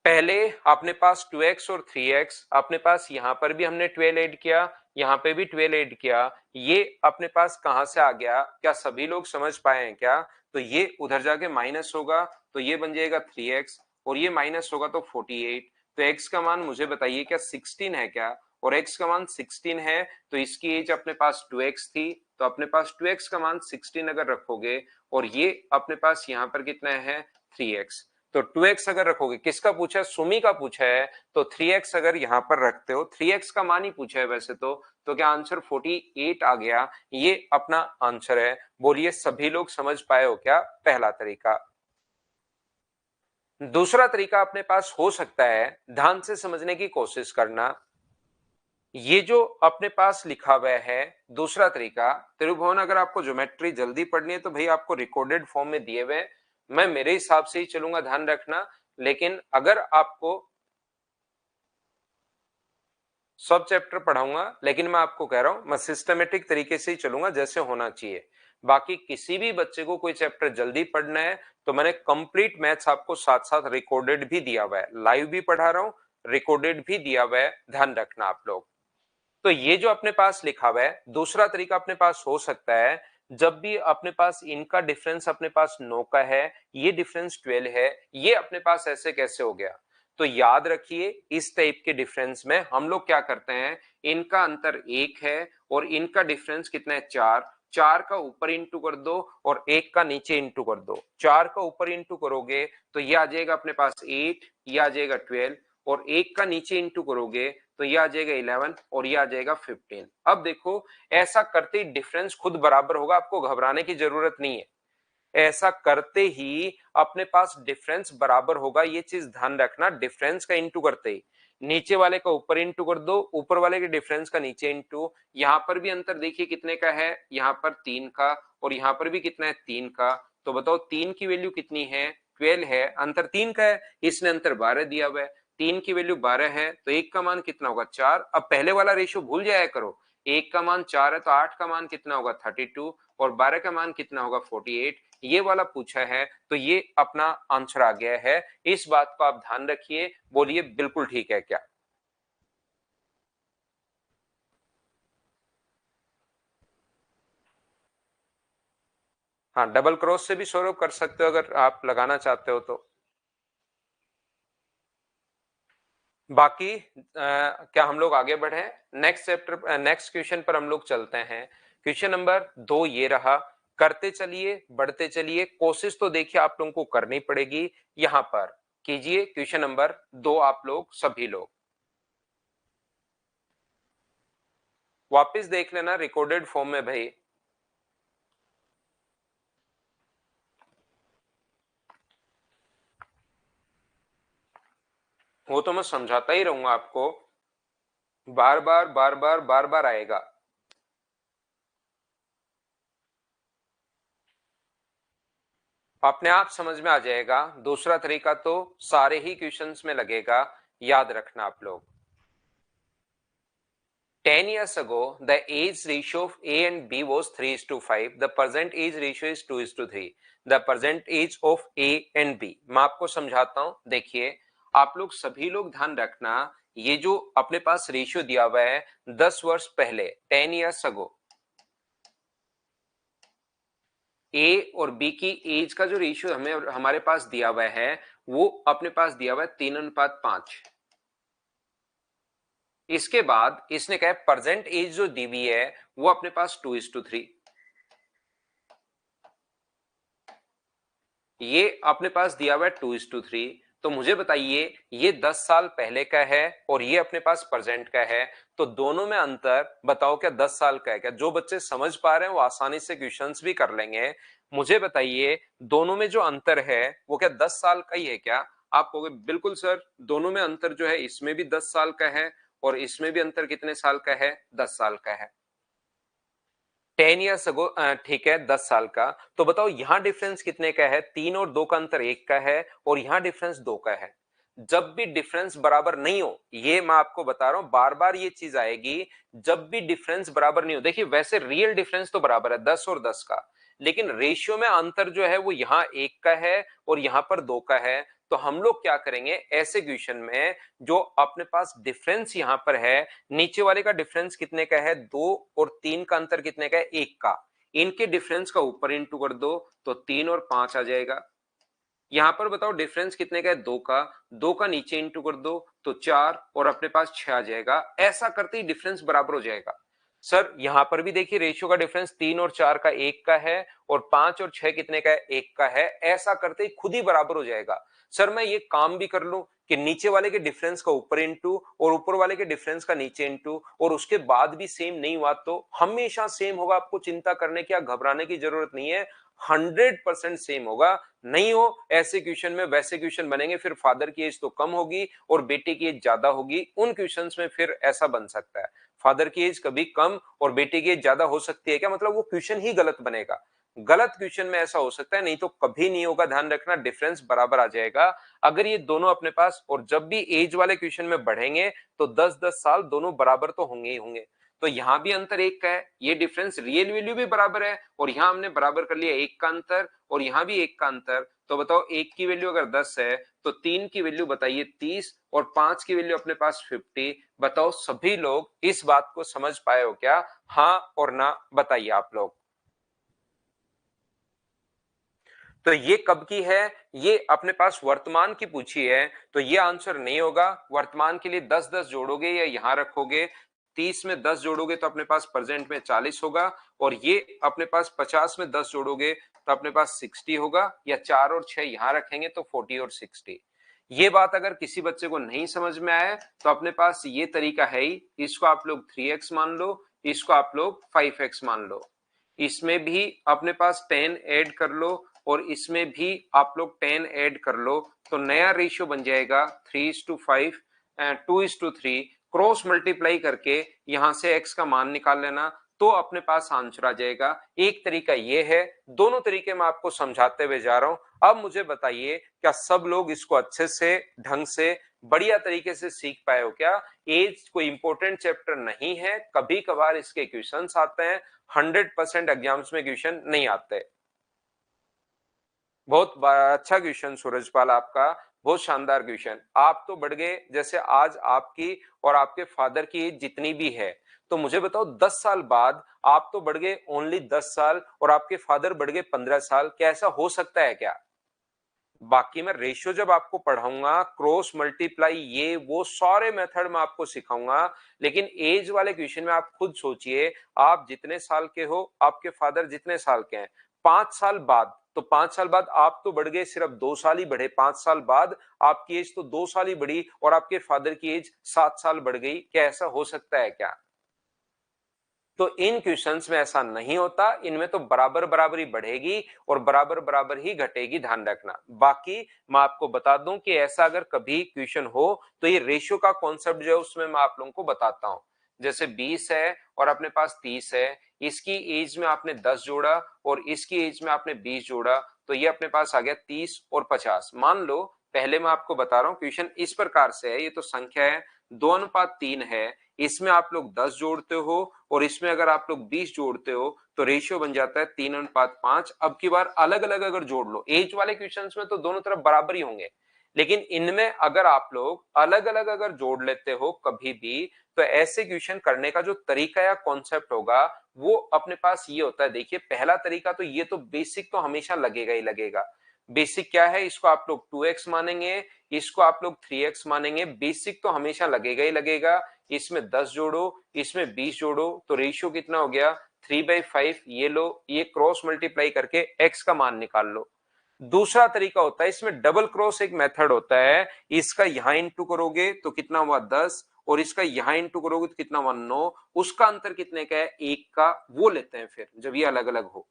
पहले अपने पास 2x और 3x, अपने पास यहां पर भी हमने 12 ऐड किया, यहां पे भी 12 ऐड किया। ये अपने पास कहां से आ गया? क्या सभी लोग समझ पाए हैं क्या? तो ये उधर जाके माइनस होगा तो ये बन जाएगा 3x, और ये माइनस होगा तो 48। तो x का मान मुझे बताइए क्या 16 है क्या? और x का मान 16 है तो इसकी एज अपने पास 2x थी, तो अपने पास 2x का मान 16 अगर रखोगे, और ये अपने पास यहाँ पर कितना है? 3x। तो 2x अगर रखोगे, किसका पूछा है? सुमी का पूछा है। तो 3x अगर यहां पर रखते हो, 3x का मान ही पूछा है वैसे तो क्या आंसर 48 आ गया? ये अपना आंसर है। बोलिए सभी लोग समझ पाए हो क्या पहला तरीका? दूसरा तरीका अपने पास हो सकता है, ध्यान से समझने की कोशिश करना। ये जो अपने पास लिखा हुआ है दूसरा तरीका, त्रिभुवन, अगर आपको ज्योमेट्री जल्दी पढ़नी है तो भाई आपको रिकॉर्डेड फॉर्म में दिए हुए हैं, मैं मेरे हिसाब से ही चलूंगा, ध्यान रखना। लेकिन अगर आपको सब चैप्टर पढ़ाऊंगा, लेकिन मैं आपको कह रहा हूं मैं सिस्टमेटिक तरीके से ही चलूंगा जैसे होना चाहिए। बाकी किसी भी बच्चे को कोई चैप्टर जल्दी पढ़ना है तो मैंने कंप्लीट मैथ्स आपको साथ साथ रिकॉर्डेड भी दिया हुआ है, लाइव भी पढ़ा रहा हूं, रिकॉर्डेड भी दिया हुआ है, ध्यान रखना आप लोग। तो ये जो अपने पास लिखा हुआ है, दूसरा तरीका अपने पास हो सकता है, जब भी अपने पास इनका डिफरेंस अपने पास 9 का है, ये डिफरेंस 12 है, ये अपने पास ऐसे कैसे हो गया? तो याद रखिए इस टाइप के डिफरेंस में हम लोग क्या करते हैं, इनका अंतर 1 है और इनका डिफरेंस कितना है 4, 4 का ऊपर इंटू कर दो और 1 का नीचे इंटू कर दो। 4 का ऊपर इंटू करोगे तो ये आ जाएगा अपने पास 8, ये आ जाएगा 12, और 1 का नीचे इंटू करोगे तो ये आ जाएगा 11 और ये आ जाएगा 15। अब देखो ऐसा करते ही डिफरेंस खुद बराबर होगा, आपको घबराने की जरूरत नहीं है। ऐसा करते ही अपने पास डिफरेंस बराबर होगा, ये चीज ध्यान रखना। डिफरेंस का इंटू करते ही नीचे वाले का ऊपर इंटू कर दो, ऊपर वाले के डिफरेंस का नीचे इंटू। यहां पर भी अंतर देखिए कितने का है, यहां पर 3 का, और यहां पर भी कितना है 3 का। तो बताओ 3 की वैल्यू कितनी है, 12 है, अंतर 3 का है, इसने अंतर 12 दिया हुआ है। 3 की वैल्यू 12 है तो 1 का मान कितना होगा 4। अब पहले वाला रेशियो भूल जाया करो, 1 का मान 4 है तो 8 का मान कितना होगा 32 और 12 का मान कितना होगा 48। ये वाला पूछा है तो ये अपना आंसर आ गया है। इस बात को आप ध्यान रखिए, बोलिए बिल्कुल ठीक है क्या? हाँ, डबल क्रॉस से भी सॉल्व कर सकते हो अगर आप लगाना चाहते हो तो। बाकी क्या हम लोग आगे बढ़े? नेक्स्ट चैप्टर, नेक्स्ट क्वेश्चन पर हम लोग चलते हैं। क्वेश्चन नंबर 2 ये रहा। करते चलिए बढ़ते चलिए, कोशिश तो देखिए आप लोगों को करनी पड़ेगी। यहां पर कीजिए क्वेश्चन नंबर 2 आप लोग सभी लोग वापस देख लेना रिकॉर्डेड फॉर्म में भाई। वो तो मैं समझाता ही रहूंगा आपको, बार बार बार बार बार बार आएगा। अपने आप समझ में आ जाएगा। दूसरा तरीका तो सारे ही क्वेश्चंस में लगेगा, याद रखना आप लोग। 10 years ago, the age ratio of A and B was 3:5. The present age ratio is 2:3. The present age of A and B. मैं आपको समझाता हूं, देखिए आप लोग सभी लोग ध्यान रखना। ये जो अपने पास रेशियो दिया हुआ है 10 वर्ष पहले, 10 years ago, ए और बी की एज का जो रेशियो हमें हमारे पास दिया हुआ है वो अपने पास दिया हुआ है 3:5। इसके बाद इसने कहा प्रेजेंट एज जो दी हुई है वो अपने पास 2:3। ये अपने पास दिया हुआ है 2:3। तो मुझे बताइए ये 10 साल पहले का है और ये अपने पास प्रेजेंट का है, तो दोनों में अंतर बताओ क्या 10 साल का है क्या? जो बच्चे समझ पा रहे हैं वो आसानी से क्वेश्चंस भी कर लेंगे। मुझे बताइए दोनों में जो अंतर है वो क्या 10 साल का ही है क्या? आप कहोगे बिल्कुल सर, दोनों में अंतर जो है इसमें भी 10 साल का है और इसमें भी अंतर कितने साल का है, 10 साल का है। 10 years ago, ठीक है 10 साल का। तो बताओ यहां डिफरेंस कितने का है, 3 और 2 का अंतर 1 का है और यहां डिफरेंस 2 का है। जब भी डिफरेंस बराबर नहीं हो, ये मैं आपको बता रहा हूं बार बार ये चीज आएगी, जब भी डिफरेंस बराबर नहीं हो, देखिए वैसे रियल डिफरेंस तो बराबर है 10 और 10 का, लेकिन रेशियो में अंतर जो है वो यहाँ 1 का है और यहां पर 2 का है। तो हम लोग क्या करेंगे ऐसे क्वेश्चन में, जो अपने पास डिफरेंस यहां पर है, नीचे वाले का डिफरेंस कितने का है 2 और 3 का अंतर कितने का है 1 का, इनके डिफरेंस का ऊपर इंटू कर दो तो 3 और 5 आ जाएगा। यहां पर बताओ डिफरेंस कितने का है 2 का, 2 का नीचे इंटू कर दो तो 4 और अपने पास 6 आ जाएगा। ऐसा करते ही डिफरेंस बराबर हो जाएगा। सर यहां पर भी देखिए रेशियो का डिफरेंस 3 और 4 का 1 का है और 5 और 6 कितने का है 1 का है। ऐसा करते ही खुद ही बराबर हो जाएगा। सर मैं ये काम भी कर लूं कि नीचे वाले के डिफरेंस का ऊपर इंटू और ऊपर वाले के डिफरेंस का नीचे इंटू, और उसके बाद भी सेम नहीं हुआ तो हमेशा सेम होगा, आपको चिंता करने की या घबराने की जरूरत नहीं है। 100% सेम होगा। नहीं हो ऐसे क्वेश्चन में वैसे क्वेश्चन बनेंगे, फिर फादर की एज तो कम होगी और बेटे की एज ज्यादा होगी, उन क्वेश्चंस में फिर ऐसा बन सकता है। फादर की एज कभी कम और बेटे की एज ज्यादा हो सकती है क्या, मतलब वो क्वेश्चन ही गलत बनेगा। गलत क्वेश्चन में ऐसा हो सकता है, नहीं तो कभी नहीं होगा, ध्यान रखना डिफरेंस बराबर आ जाएगा अगर ये दोनों अपने पास, और जब भी एज वाले क्वेश्चन में बढ़ेंगे तो 10-10 साल दोनों बराबर तो होंगे ही होंगे। तो यहां भी अंतर एक का है, ये डिफरेंस रियल वैल्यू भी बराबर है और यहां हमने बराबर कर लिया एक का अंतर और यहां भी एक का अंतर। तो बताओ एक की वैल्यू अगर 10 है तो 3 की वैल्यू बताइए 30 और 5 की वैल्यू अपने पास 50। बताओ सभी लोग इस बात को समझ पाए हो क्या? हाँ और ना बताइए आप लोग। तो ये कब की है? ये अपने पास वर्तमान की पूछी है, तो ये आंसर नहीं होगा। वर्तमान के लिए 10-10 जोड़ोगे या यहां रखोगे, 30 में 10 जोड़ोगे तो अपने पास प्रेजेंट में 40 होगा, और ये अपने पास 50 में 10 जोड़ोगे तो अपने पास 60 होगा, या 4 और 6 यहां रखेंगे तो 40 और 60। ये बात अगर किसी बच्चे को नहीं समझ में आए तो अपने पास ये तरीका है ही, इसको आप लोग 3x मान लो, इसको आप लोग 5x मान लो, इसमें भी अपने पास 10 ऐड कर लो और इसमें भी आप लोग 10 ऐड कर लो, तो नया रेशियो बन जाएगा 3:5, 2:3। क्रॉस मल्टीप्लाई करके यहां से x का मान निकाल लेना, तो अपने पास आंसर आ जाएगा। एक तरीका ये है, दोनों तरीके मैं आपको समझाते हुए जा रहा हूं। अब मुझे बताइए क्या सब लोग इसको अच्छे से, ढंग से, बढ़िया तरीके से सीख पाए हो क्या? एज कोई इंपॉर्टेंट चैप्टर नहीं है, कभी कभार इसके क्वेश्चंस आते हैं, 100% एग्जाम्स में क्वेश्चन नहीं आते। बहुत अच्छा क्वेश्चन सूरजपाल आपका, बहुत शानदार क्वेश्चन। आप तो बढ़ गए, जैसे आज आपकी और आपके फादर की एज जितनी भी है, तो मुझे बताओ 10 साल बाद आप तो बढ़ गए ओनली 10 साल और आपके फादर बढ़ गए 15 साल। क्या ऐसा हो सकता है क्या? बाकी मैं रेशियो जब आपको पढ़ाऊंगा, क्रॉस मल्टीप्लाई, ये वो सारे मेथड मैं आपको सिखाऊंगा, लेकिन एज वाले क्वेश्चन में आप खुद सोचिए, आप जितने साल के हो, आपके फादर जितने साल के हैं, 5 साल बाद, तो 5 साल बाद आप तो बढ़ गए, सिर्फ 2 साल ही बढ़े, 5 साल बाद आपकी एज तो 2 साल ही बढ़ी और आपके फादर की एज 7 साल बढ़ गई। क्या ऐसा हो सकता है क्या? तो इन क्वेश्चंस में ऐसा नहीं होता, इनमें तो बराबर बराबर ही बढ़ेगी और बराबर बराबर ही घटेगी, ध्यान रखना। बाकी मैं आपको बता दूं कि ऐसा अगर कभी क्वेश्चन हो तो ये रेशियो का कॉन्सेप्ट जो है उसमें मैं आप लोगों को बताता हूं। जैसे 20 है और अपने पास 30 है, इसकी एज में आपने 10 जोड़ा और इसकी एज में आपने 20 जोड़ा, तो ये अपने पास आ गया 30 और 50। मान लो, पहले मैं आपको बता रहा हूँ क्वेश्चन इस प्रकार से है, ये तो संख्या है 2:3 है, इसमें आप लोग 10 जोड़ते हो और इसमें अगर आप लोग 20 जोड़ते हो तो रेशियो बन जाता है 3:5। अब की बार अलग अलग अगर जोड़ लो, एज वाले क्वेश्चंस में तो दोनों तरफ बराबर ही होंगे, लेकिन इनमें अगर आप लोग अलग अलग अगर जोड़ लेते हो कभी भी, तो ऐसे क्वेश्चन करने का जो तरीका या कॉन्सेप्ट होगा वो अपने पास ये होता है। देखिए पहला तरीका तो ये, तो बेसिक तो हमेशा लगेगा ही लगेगा। बेसिक क्या है, इसको आप लोग 2x मानेंगे, इसको आप लोग 3x मानेंगे, बेसिक तो हमेशा लगेगा ही लगेगा। इसमें 10 जोड़ो, इसमें 20 जोड़ो, तो रेशियो कितना हो गया 3/5। ये लो, ये क्रॉस मल्टीप्लाई करके x का मान निकाल लो। दूसरा तरीका होता है, इसमें डबल क्रॉस एक मेथड होता है, इसका यहां इंटू करोगे तो कितना हुआ 10 और इसका यहां इंटू करोगे तो कितना हुआ 9, उसका अंतर कितने का है, 1 का, वो लेते हैं फिर जब ये अलग अलग हो।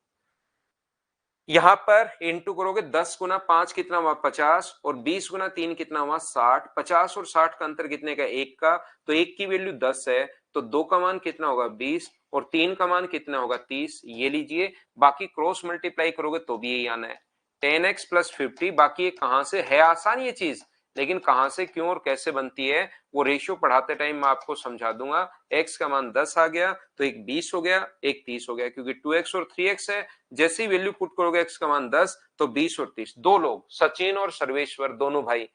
यहां पर इंटू करोगे, 10 गुना 5 कितना हुआ 50 और 20 गुना 3 कितना हुआ 60। 50 और 60 का अंतर कितने का, 1 का, तो 1 की वैल्यू 10 है, तो 2 का मान कितना होगा 20 और 3 का मान कितना होगा 30। ये लीजिए, बाकी क्रॉस मल्टीप्लाई करोगे तो भी यही आना है 10x + 50। बाकी ये कहां से है, आसान ये चीज, लेकिन कहां से, क्यों और कैसे बनती है वो रेशियो पढ़ाते टाइम मैं आपको समझा दूंगा। x का मान 10 आ गया तो एक 20 हो गया, एक 30 हो गया, क्योंकि 2x और 3x है। जैसे ही वैल्यू पुट करोगे x का मान 10 तो 20 और 30, दो लोग, सचिन और सर्वेश्वर, दोनों भाई।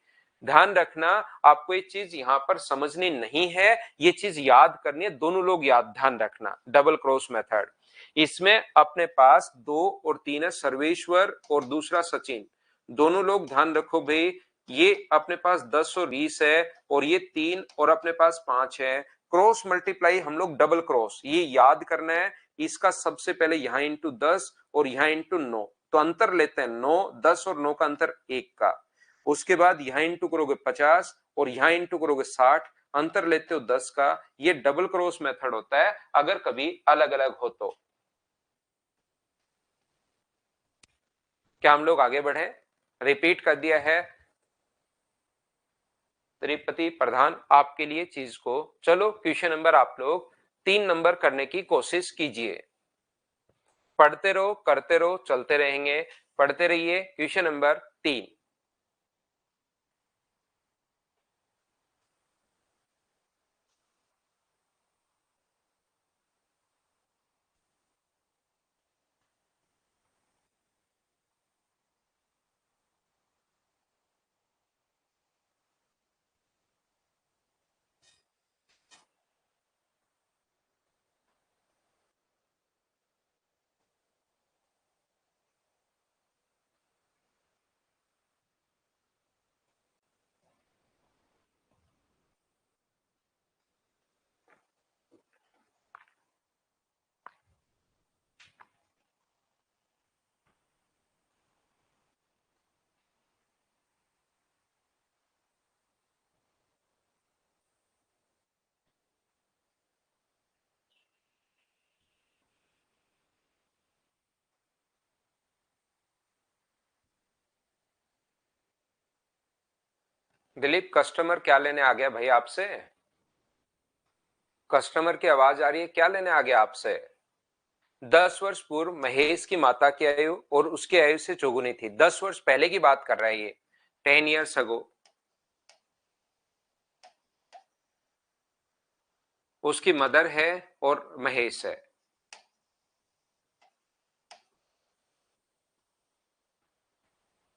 ध्यान रखना, आपको ये चीज यहां पर समझनी नहीं है, ये चीज याद करनी है, दोनों लोग याद, ध्यान रखना। डबल क्रॉस मेथड, इसमें अपने पास 2 और 3 है, सर्वेश्वर और दूसरा सचिन, दोनों लोग ध्यान रखो भाई। ये अपने पास 10 और 20 है और ये 3 और अपने पास 5 है। क्रॉस मल्टीप्लाई हम लोग डबल क्रॉस, ये याद करना है। इसका सबसे पहले यहां इंटू 10 और यहां इंटू 9, तो अंतर लेते हैं 9, 10 और 9 का अंतर 1 का। उसके बाद यहां इंटू करोगे 50 और यहां इंटू करोगे 60, अंतर लेते हो 10 का। ये डबल क्रॉस मेथड होता है अगर कभी अलग अलग हो तो। क्या हम लोग आगे बढ़े? रिपीट कर दिया है त्रिपति प्रधान आपके लिए चीज को। चलो क्वेश्चन नंबर आप लोग 3 नंबर करने की कोशिश कीजिए। पढ़ते रहो, करते रहो, चलते रहेंगे। पढ़ते रहिए। Question number 3। दिलीप, कस्टमर क्या लेने आ गया भाई आपसे? कस्टमर की आवाज आ रही है, क्या लेने आ गया आपसे? 10 वर्ष पूर्व महेश की माता की आयु और उसकी आयु से चौगुनी थी। 10 वर्ष पहले की बात कर रहा है ये। 10 years ago। उसकी मदर है और महेश है।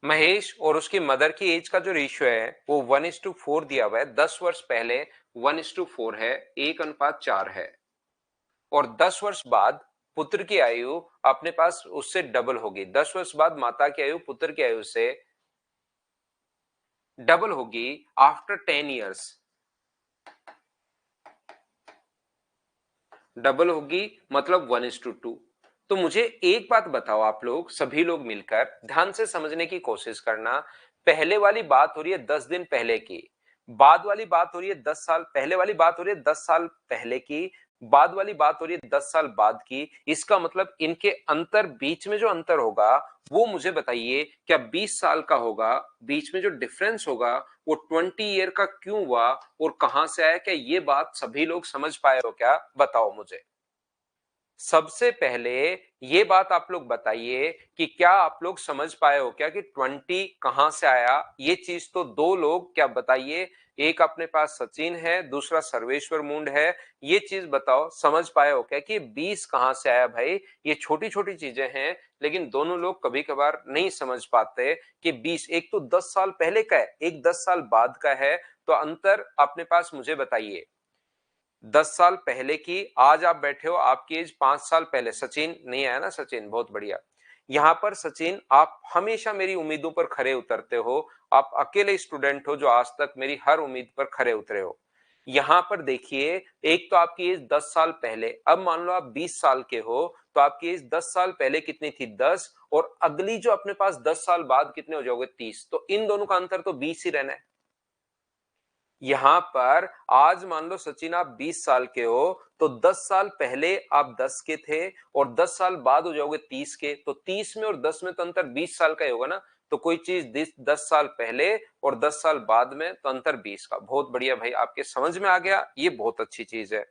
महेश और उसकी मदर की एज का जो रेशियो है वो 1:4 दिया हुआ है। 10 वर्ष पहले 1:4 है, 1:4 है। और 10 वर्ष बाद पुत्र की आयु अपने पास उससे डबल होगी। 10 वर्ष बाद माता की आयु पुत्र की आयु से डबल होगी आफ्टर 10 years। डबल होगी मतलब 1:2। तो मुझे एक बात बताओ, आप लोग सभी लोग मिलकर ध्यान से समझने की कोशिश करना। पहले वाली बात हो रही है 10 दिन पहले की, बाद वाली बात हो रही है 10 साल। पहले वाली बात हो रही है 10 साल पहले की, बाद वाली बात हो रही है 10 साल बाद की। इसका मतलब इनके अंतर, बीच में जो अंतर होगा वो मुझे बताइए, क्या 20 साल का होगा? बीच में जो डिफरेंस होगा वो 20 ईयर का क्यों हुआ और कहां से आया? क्या ये बात सभी लोग समझ पाए हो? क्या बताओ मुझे। सबसे पहले ये बात आप लोग बताइए कि क्या आप लोग समझ पाए हो क्या कि 20 कहां से आया? ये चीज तो दो लोग क्या बताइए। एक अपने पास सचिन है, दूसरा सर्वेश्वर मुंड है। ये चीज बताओ, समझ पाए हो क्या कि 20 कहां से आया? भाई ये छोटी छोटी चीजें हैं, लेकिन दोनों लोग कभी कभार नहीं समझ पाते कि 20 एक तो 10 साल पहले का है, एक 10 साल बाद का है। तो अंतर अपने पास मुझे बताइए। 10 साल पहले की, आज आप बैठे हो, आपकी एज 5 साल पहले। सचिन नहीं आया ना? सचिन बहुत बढ़िया। यहां पर सचिन, आप हमेशा मेरी उम्मीदों पर खरे उतरते हो। आप अकेले स्टूडेंट हो जो आज तक मेरी हर उम्मीद पर खरे उतरे हो। यहां पर देखिए, एक तो आपकी एज 10 साल पहले, अब मान लो आप 20 साल के हो, तो आपकी एज 10 साल पहले कितनी थी? 10। और अगली जो अपने पास 10 साल बाद कितने हो जाओगे? 30। तो इन दोनों का अंतर तो 20 ही रहना है। यहां पर आज मान लो सचिन आप 20 साल के हो, तो 10 साल पहले आप 10 के थे और 10 साल बाद हो जाओगे 30 के। तो 30 में और 10 में तो अंतर 20 साल का ही होगा ना। तो कोई चीज 10 साल पहले और 10 साल बाद में तो अंतर 20 का। बहुत बढ़िया भाई, आपके समझ में आ गया, ये बहुत अच्छी चीज है।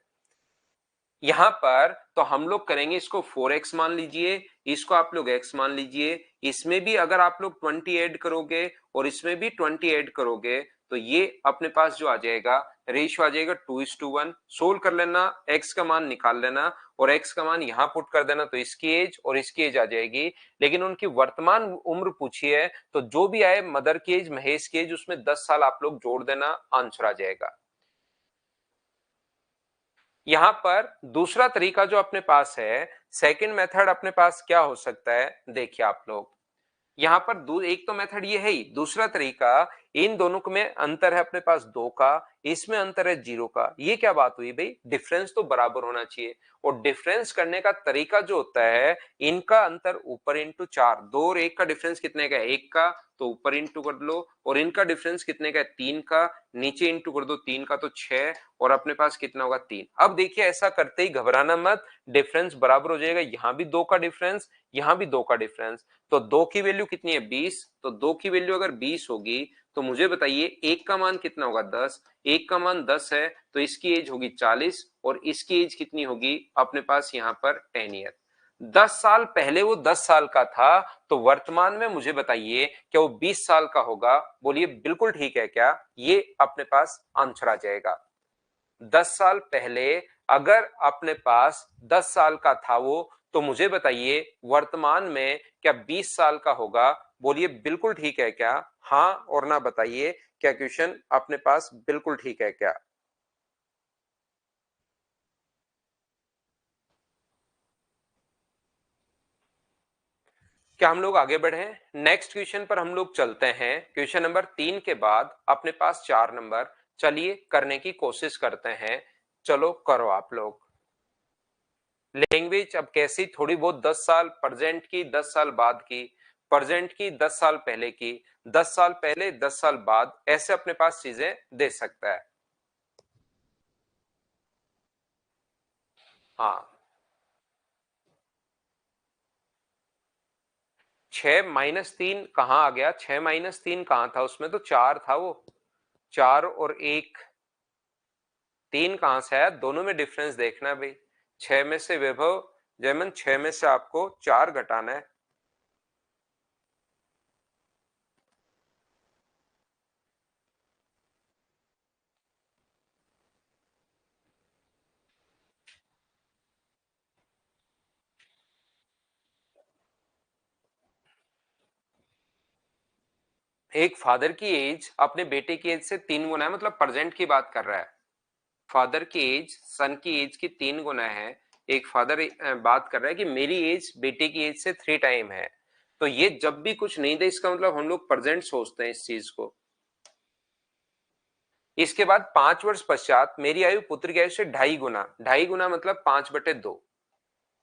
यहां पर तो हम लोग करेंगे इसको 4x मान लीजिए, इसको आप लोग x मान लीजिए। इसमें भी अगर आप लोग 20 ऐड करोगे और इसमें भी 20 ऐड करोगे तो ये अपने पास जो आ जाएगा रेशियो आ जाएगा 2:1। सोल्व कर लेना, x का मान निकाल लेना और x का मान यहां पुट कर देना, तो इसकी एज और इसकी एज आ जाएगी। लेकिन उनकी वर्तमान उम्र पूछी है, तो जो भी आए, मदर की एज, महेश की एज, उसमें 10 साल आप लोग जोड़ देना, आंसर आ जाएगा। यहां पर दूसरा तरीका जो अपने पास है, सेकंड मेथड अपने पास क्या हो सकता है? देखिए आप लोग, यहां पर एक तो मेथड ये है ही, दूसरा तरीका, इन दोनों में अंतर है अपने पास 2 का, इसमें अंतर है 0 का। ये क्या बात हुई भाई? डिफरेंस तो बराबर होना चाहिए। और डिफरेंस करने का तरीका जो होता है, इनका अंतर ऊपर इंटू 4, 2 और 1 का डिफरेंस कितने का है? 1 का, तो ऊपर इंटू कर लो। और इनका डिफरेंस कितने का है? 3 का, नीचे इंटू कर दो 3 का, तो 6। और अपने पास कितना होगा? 3। अब देखिए, ऐसा करते ही घबराना मत, डिफरेंस बराबर हो जाएगा। यहां भी 2 का डिफरेंस, यहां भी 2 का डिफरेंस। तो 2 की वैल्यू कितनी है? 20। तो 2 की वैल्यू अगर 20 होगी तो मुझे बताइए 1 का मान कितना होगा? 10। 1 का मान 10 है तो इसकी एज होगी 40 और इसकी एज कितनी होगी अपने पास? यहां पर 10 ईयर। 10 साल पहले वो 10 साल का था, तो वर्तमान में मुझे बताइए क्या वो 20 साल का होगा? बोलिए बिल्कुल ठीक है क्या? ये अपने पास आंसर आ जाएगा। 10 साल पहले अगर अपने पास 10 साल का था वो, तो मुझे बताइए वर्तमान में क्या 20 साल का होगा? बोलिए बिल्कुल ठीक है क्या? हाँ और ना बताइए क्या क्वेश्चन अपने पास बिल्कुल ठीक है क्या? क्या हम लोग आगे बढ़े? नेक्स्ट क्वेश्चन पर हम लोग चलते हैं। क्वेश्चन नंबर 3 के बाद अपने पास 4 नंबर। चलिए करने की कोशिश करते हैं। चलो करो आप लोग। लैंग्वेज अब कैसी? थोड़ी बहुत 10 साल प्रेजेंट की, 10 साल बाद की, प्रेजेंट की, 10 साल पहले की, 10 साल पहले, 10 साल बाद, ऐसे अपने पास चीजें दे सकता है। हाँ, 6-3 कहाँ आ गया? 6-3 कहाँ था? उसमें तो 4 था वो। 4 और 1, 3 कहाँ से आया? दोनों में डिफरेंस देखना भाई। 6 में से वैभव जयमन, 6 में से आपको 4 घटाना है। एक फादर की एज अपने बेटे की एज से 3 गुना है, मतलब प्रेजेंट की बात कर रहा है। फादर की एज सन की एज की 3 गुना है। एक फादर बात कर रहा है कि मेरी एज बेटे की एज से 3 टाइम है। तो ये जब भी कुछ नहीं दे, इसका मतलब हम लोग प्रेजेंट सोचते हैं इस चीज को। इसके बाद 5 वर्ष पश्चात मेरी आयु पुत्र की आयु से 2.5 गुना। 2.5 गुना मतलब 5/2।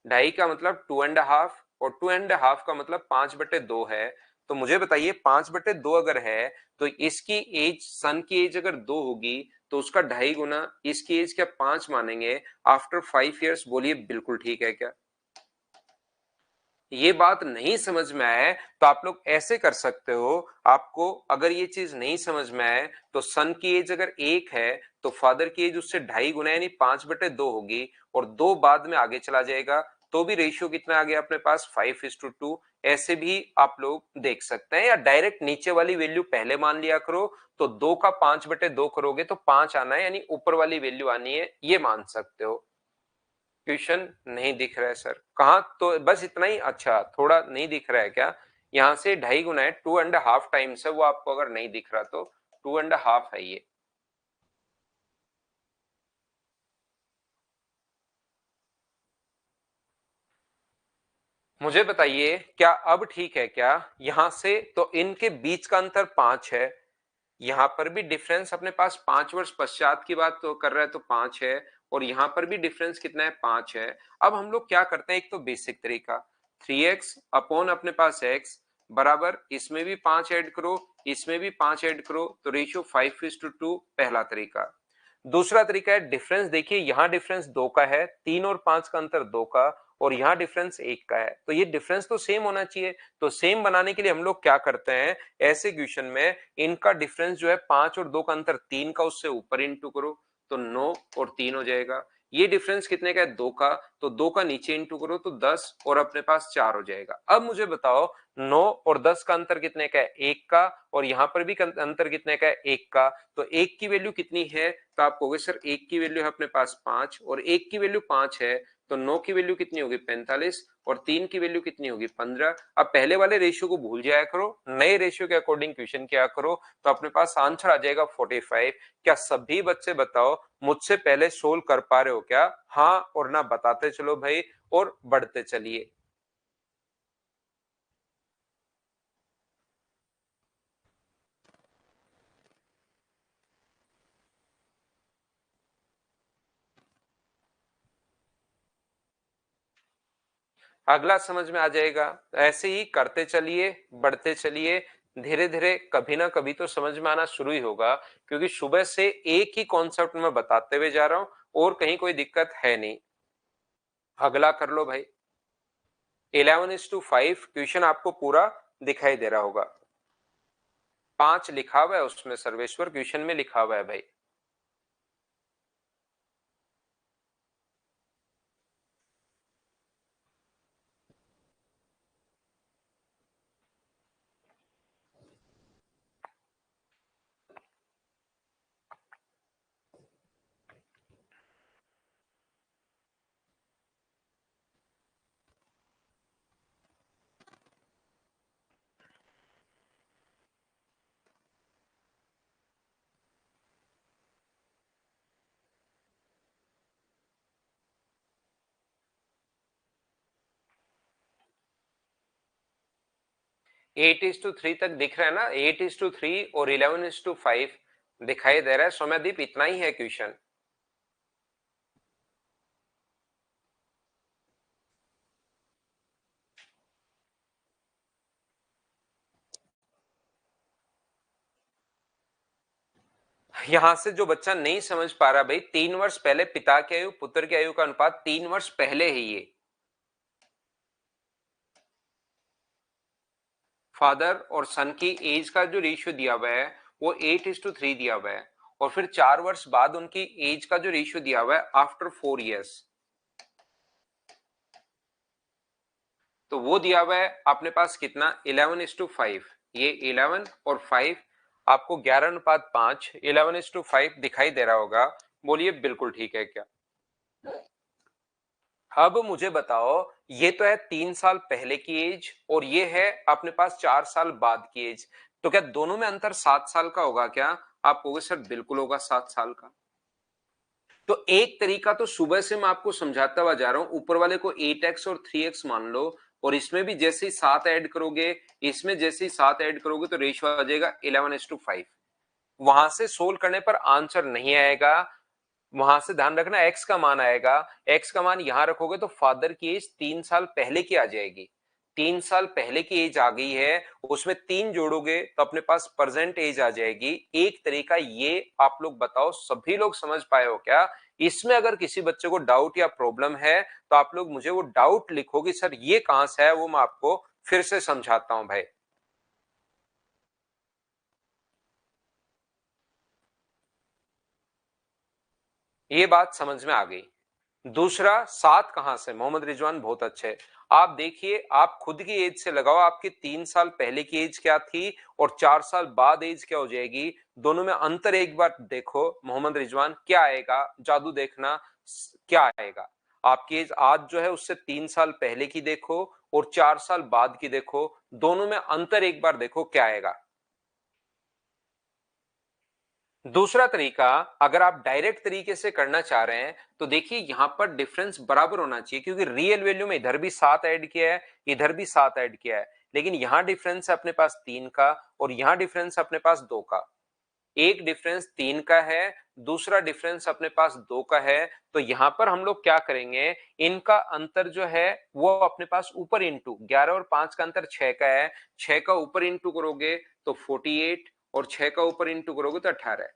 2.5 का मतलब 2.5, और 2.5 का मतलब 5/2 है। तो मुझे बताइए 5/2 अगर है, तो इसकी एज, सन की एज अगर 2 होगी, तो उसका 2.5 गुना, इसकी एज क्या 5 मानेंगे आफ्टर 5 इयर्स? बोलिए बिल्कुल ठीक है क्या? ये बात नहीं समझ में आए तो आप लोग ऐसे कर सकते हो। आपको अगर ये चीज नहीं समझ में आए, तो सन की एज अगर 1 है, तो फादर की एज उससे 2.5 गुना यानी 5/2 होगी, और 2 बाद में आगे चला जाएगा, तो भी रेशियो कितना आ गया अपने पास? 5:2। ऐसे भी आप लोग देख सकते हैं, या डायरेक्ट नीचे वाली वैल्यू पहले मान लिया करो। तो 2 का 5/2 करोगे तो 5 आना है, यानी ऊपर वाली वैल्यू आनी है, ये मान सकते हो। क्वेश्चन नहीं दिख रहा है सर? कहाँ? तो बस इतना ही? अच्छा, थोड़ा नहीं दिख रहा है क्या? यहाँ से 2.5 गुना है, 2.5 टाइम्स है वो, आपको अगर नहीं दिख रहा तो 2.5 है ये। मुझे बताइए क्या अब ठीक है क्या? यहां से तो इनके बीच का अंतर 5 है। यहां पर भी डिफरेंस अपने पास 5 वर्ष पश्चात की बात तो कर रहा है, तो 5 है। और यहां पर भी डिफरेंस कितना है? 5 है। अब हम लोग क्या करते हैं? एक तो बेसिक तरीका, 3x अपॉन अपने पास x बराबर, इसमें भी 5 ऐड करो, इसमें भी 5 ऐड करो, तो रेशियो 5:2। पहला तरीका। दूसरा तरीका है डिफरेंस। देखिए यहां डिफरेंस 2 का है, 3 और 5 का अंतर 2 का, और यहां डिफरेंस 1 का है, तो ये डिफरेंस तो सेम होना चाहिए। तो सेम बनाने के लिए हम लोग क्या करते हैं? ऐसे क्वेश्चन में इनका डिफरेंस जो है 5 और 2 का अंतर 3 का, उससे ऊपर इंटू करो, तो 9 और 3 हो जाएगा। ये डिफरेंस कितने का है? 2 का, तो 2 का नीचे इंटू करो तो 10, और अपने पास 4 हो जाएगा। अब मुझे बताओ 9 और 10 का अंतर कितने का है? 1 का, और यहां पर भी अंतर कितने का है? 1 का। तो 1 की वैल्यू कितनी है? तो आप कहोगे सर 1 की वैल्यू है अपने पास 5, और 1 की वैल्यू 5 है, तो 9 की वैल्यू कितनी होगी? 45, और 3 की वैल्यू कितनी होगी? 15। अब पहले वाले रेशियो को भूल जाया करो, नए रेशियो के अकॉर्डिंग क्वेश्चन किया करो, तो अपने पास आंसर आ जाएगा 45। क्या सभी बच्चे बताओ मुझसे पहले सोल्व कर पा रहे हो क्या? हाँ और ना बताते चलो भाई, और बढ़ते चलिए। अगला समझ में आ जाएगा। ऐसे ही करते चलिए, बढ़ते चलिए, धीरे धीरे कभी ना कभी तो समझ में आना शुरू ही होगा, क्योंकि सुबह से एक ही कॉन्सेप्ट में बताते हुए जा रहा हूं, और कहीं कोई दिक्कत है नहीं। अगला कर लो भाई। 11:5 क्वेश्चन आपको पूरा दिखाई दे रहा होगा। 5 लिखा हुआ है उसमें, सर्वेश्वर क्वेश्चन में लिखा हुआ है भाई। 8:3 तक दिख रहा है ना, 8:3 और 11:5 दिखाई दे रहा है। सौम्यदीप, इतना ही है क्वेश्चन। यहां से जो बच्चा नहीं समझ पा रहा भाई, 3 वर्ष पहले पिता की आयु पुत्र की आयु का अनुपात 3 वर्ष पहले है। ये फादर और सन की एज का जो रेशियो दिया हुआ है वो 8:3 दिया हुआ है, और फिर 4 वर्ष बाद उनकी एज का जो रेशियो दिया हुआ है आफ्टर 4 years, तो वो दिया हुआ है अपने पास कितना, 11:5। ये 11 और 5 आपको 11:5, 11:5 दिखाई दे रहा होगा। बोलिए बिल्कुल ठीक है क्या? अब मुझे बताओ, ये तो है 3 साल पहले की एज और ये है अपने पास 4 साल बाद की एज, तो क्या दोनों में अंतर 7 साल का होगा क्या? आप कहोगे सर बिल्कुल होगा 7 साल का। तो एक तरीका तो सुबह से मैं आपको समझाता हुआ जा रहा हूं, ऊपर वाले को 8x और 3x मान लो, और इसमें भी जैसे ही 7 ऐड करोगे, इसमें जैसे ही 7 ऐड करोगे तो रेशियो आ जाएगा 11:5। वहां से सोल्व करने पर आंसर नहीं आएगा, वहां से ध्यान रखना एक्स का मान आएगा। एक्स का मान यहां रखोगे तो फादर की एज 3 साल पहले की आ जाएगी। 3 साल पहले की एज आ गई है, उसमें 3 जोड़ोगे तो अपने पास प्रेजेंट एज आ जाएगी। एक तरीका ये, आप लोग बताओ सभी लोग समझ पाए हो क्या? इसमें अगर किसी बच्चे को डाउट या प्रॉब्लम है तो आप लोग मुझे वो डाउट लिखो कि सर ये कहां से है, वो मैं आपको फिर से समझाता हूं भाई। ये बात समझ में आ गई। दूसरा, 7 कहां से? मोहम्मद रिजवान बहुत अच्छे। आप देखिए, आप खुद की एज से लगाओ, आपकी 3 साल पहले की एज क्या थी और 4 साल बाद एज क्या हो जाएगी, दोनों में अंतर एक बार देखो। मोहम्मद रिजवान क्या आएगा, जादू देखना, क्या आएगा? आपकी एज आज जो है उससे 3 साल पहले की देखो और 4 साल बाद की देखो, दोनों में अंतर एक बार देखो क्या आएगा। दूसरा तरीका, अगर आप डायरेक्ट तरीके से करना चाह रहे हैं तो देखिए यहां पर डिफरेंस बराबर होना चाहिए, क्योंकि रियल वैल्यू में इधर भी 7 ऐड किया है, इधर भी 7 ऐड किया है, लेकिन यहां डिफरेंस है अपने पास 3 का और यहां डिफरेंस अपने पास 2 का। एक डिफरेंस 3 का है, दूसरा डिफरेंस अपने पास 2 का है। तो यहां पर हम लोग क्या करेंगे, इनका अंतर जो है वो अपने पास ऊपर इंटू 11 और 5 का अंतर 6 का है, 6 का ऊपर इंटू करोगे तो 48 और 6 का ऊपर इंटू करोगे तो 18।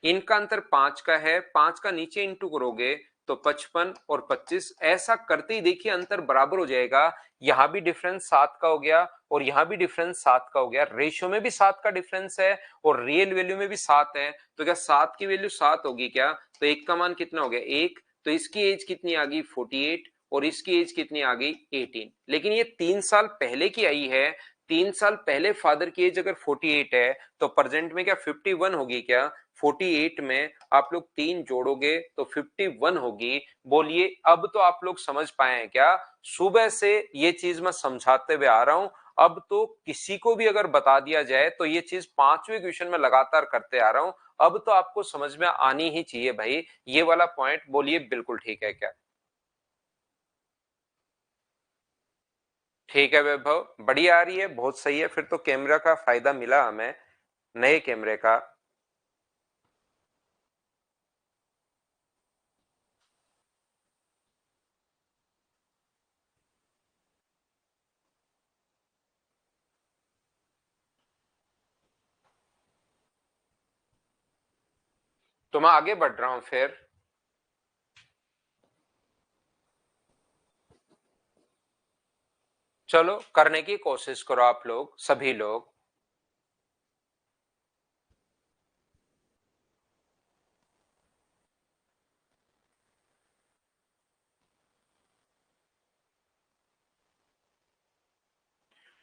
इनका अंतर 5 का है, 5 का नीचे इंटू करोगे तो 55 और 25। ऐसा करते ही देखिए अंतर बराबर हो जाएगा। यहां भी डिफरेंस 7 का हो गया और यहां भी डिफरेंस 7 का हो गया, रेशियो में भी 7 का डिफरेंस है और रियल वैल्यू में भी 7 है। तो क्या 7 की वैल्यू 7 होगी क्या? तो एक का मान कितना हो गया, 1। तो इसकी एज कितनी आ गई, 48, और इसकी एज कितनी आ गई, 18। लेकिन ये 3 साल पहले की आई है। 3 साल पहले फादर की एज अगर 48 है तो प्रेजेंट में क्या 51 होगी क्या? 48 में आप लोग 3 जोड़ोगे तो 51 होगी। बोलिए अब तो आप लोग समझ पाए हैं क्या? सुबह से ये चीज मैं समझाते हुए आ रहा हूं, अब तो किसी को भी अगर बता दिया जाए तो ये चीज 5वें क्वेश्चन में लगातार करते आ रहा हूं, अब तो आपको समझ में आनी ही चाहिए भाई ये वाला पॉइंट। बोलिए बिल्कुल ठीक है क्या? ठीक है वैभव, बढ़िया आ रही है, बहुत सही है। फिर तो कैमरा का फायदा मिला हमें, नए कैमरे का। तो मैं आगे बढ़ रहा हूं फिर। चलो करने की कोशिश करो आप लोग, सभी लोग।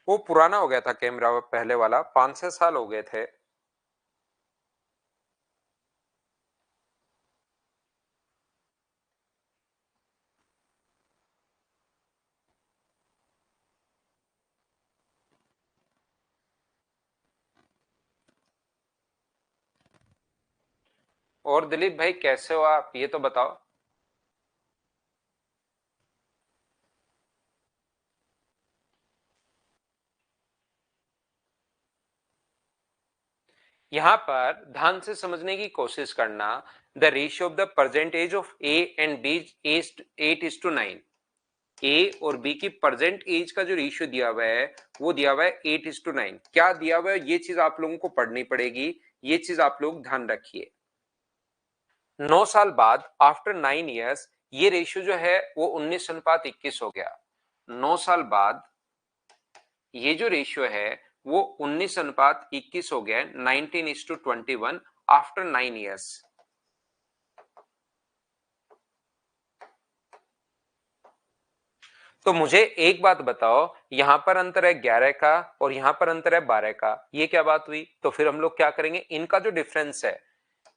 वो पुराना हो गया था कैमरा, पहले वाला 5-6 साल हो गए थे। और दिलीप भाई कैसे हो आप, ये तो बताओ। यहां पर ध्यान से समझने की कोशिश करना। The ratio of the present age of A and B is 8:9। A और बी की प्रेजेंट एज का जो रेशियो दिया हुआ है वो दिया हुआ है 8:9। क्या दिया हुआ है ये चीज आप लोगों को पढ़नी पड़ेगी, ये चीज आप लोग ध्यान रखिए। 9 साल बाद आफ्टर 9 years ये रेशियो जो है वो 19:21 हो गया। 9 साल बाद ये जो रेशियो है वो 19:21 हो गया है, 19:21 आफ्टर 9 years। तो मुझे एक बात बताओ, यहां पर अंतर है 11 का और यहां पर अंतर है 12 का, ये क्या बात हुई? तो फिर हम लोग क्या करेंगे, इनका जो डिफरेंस है,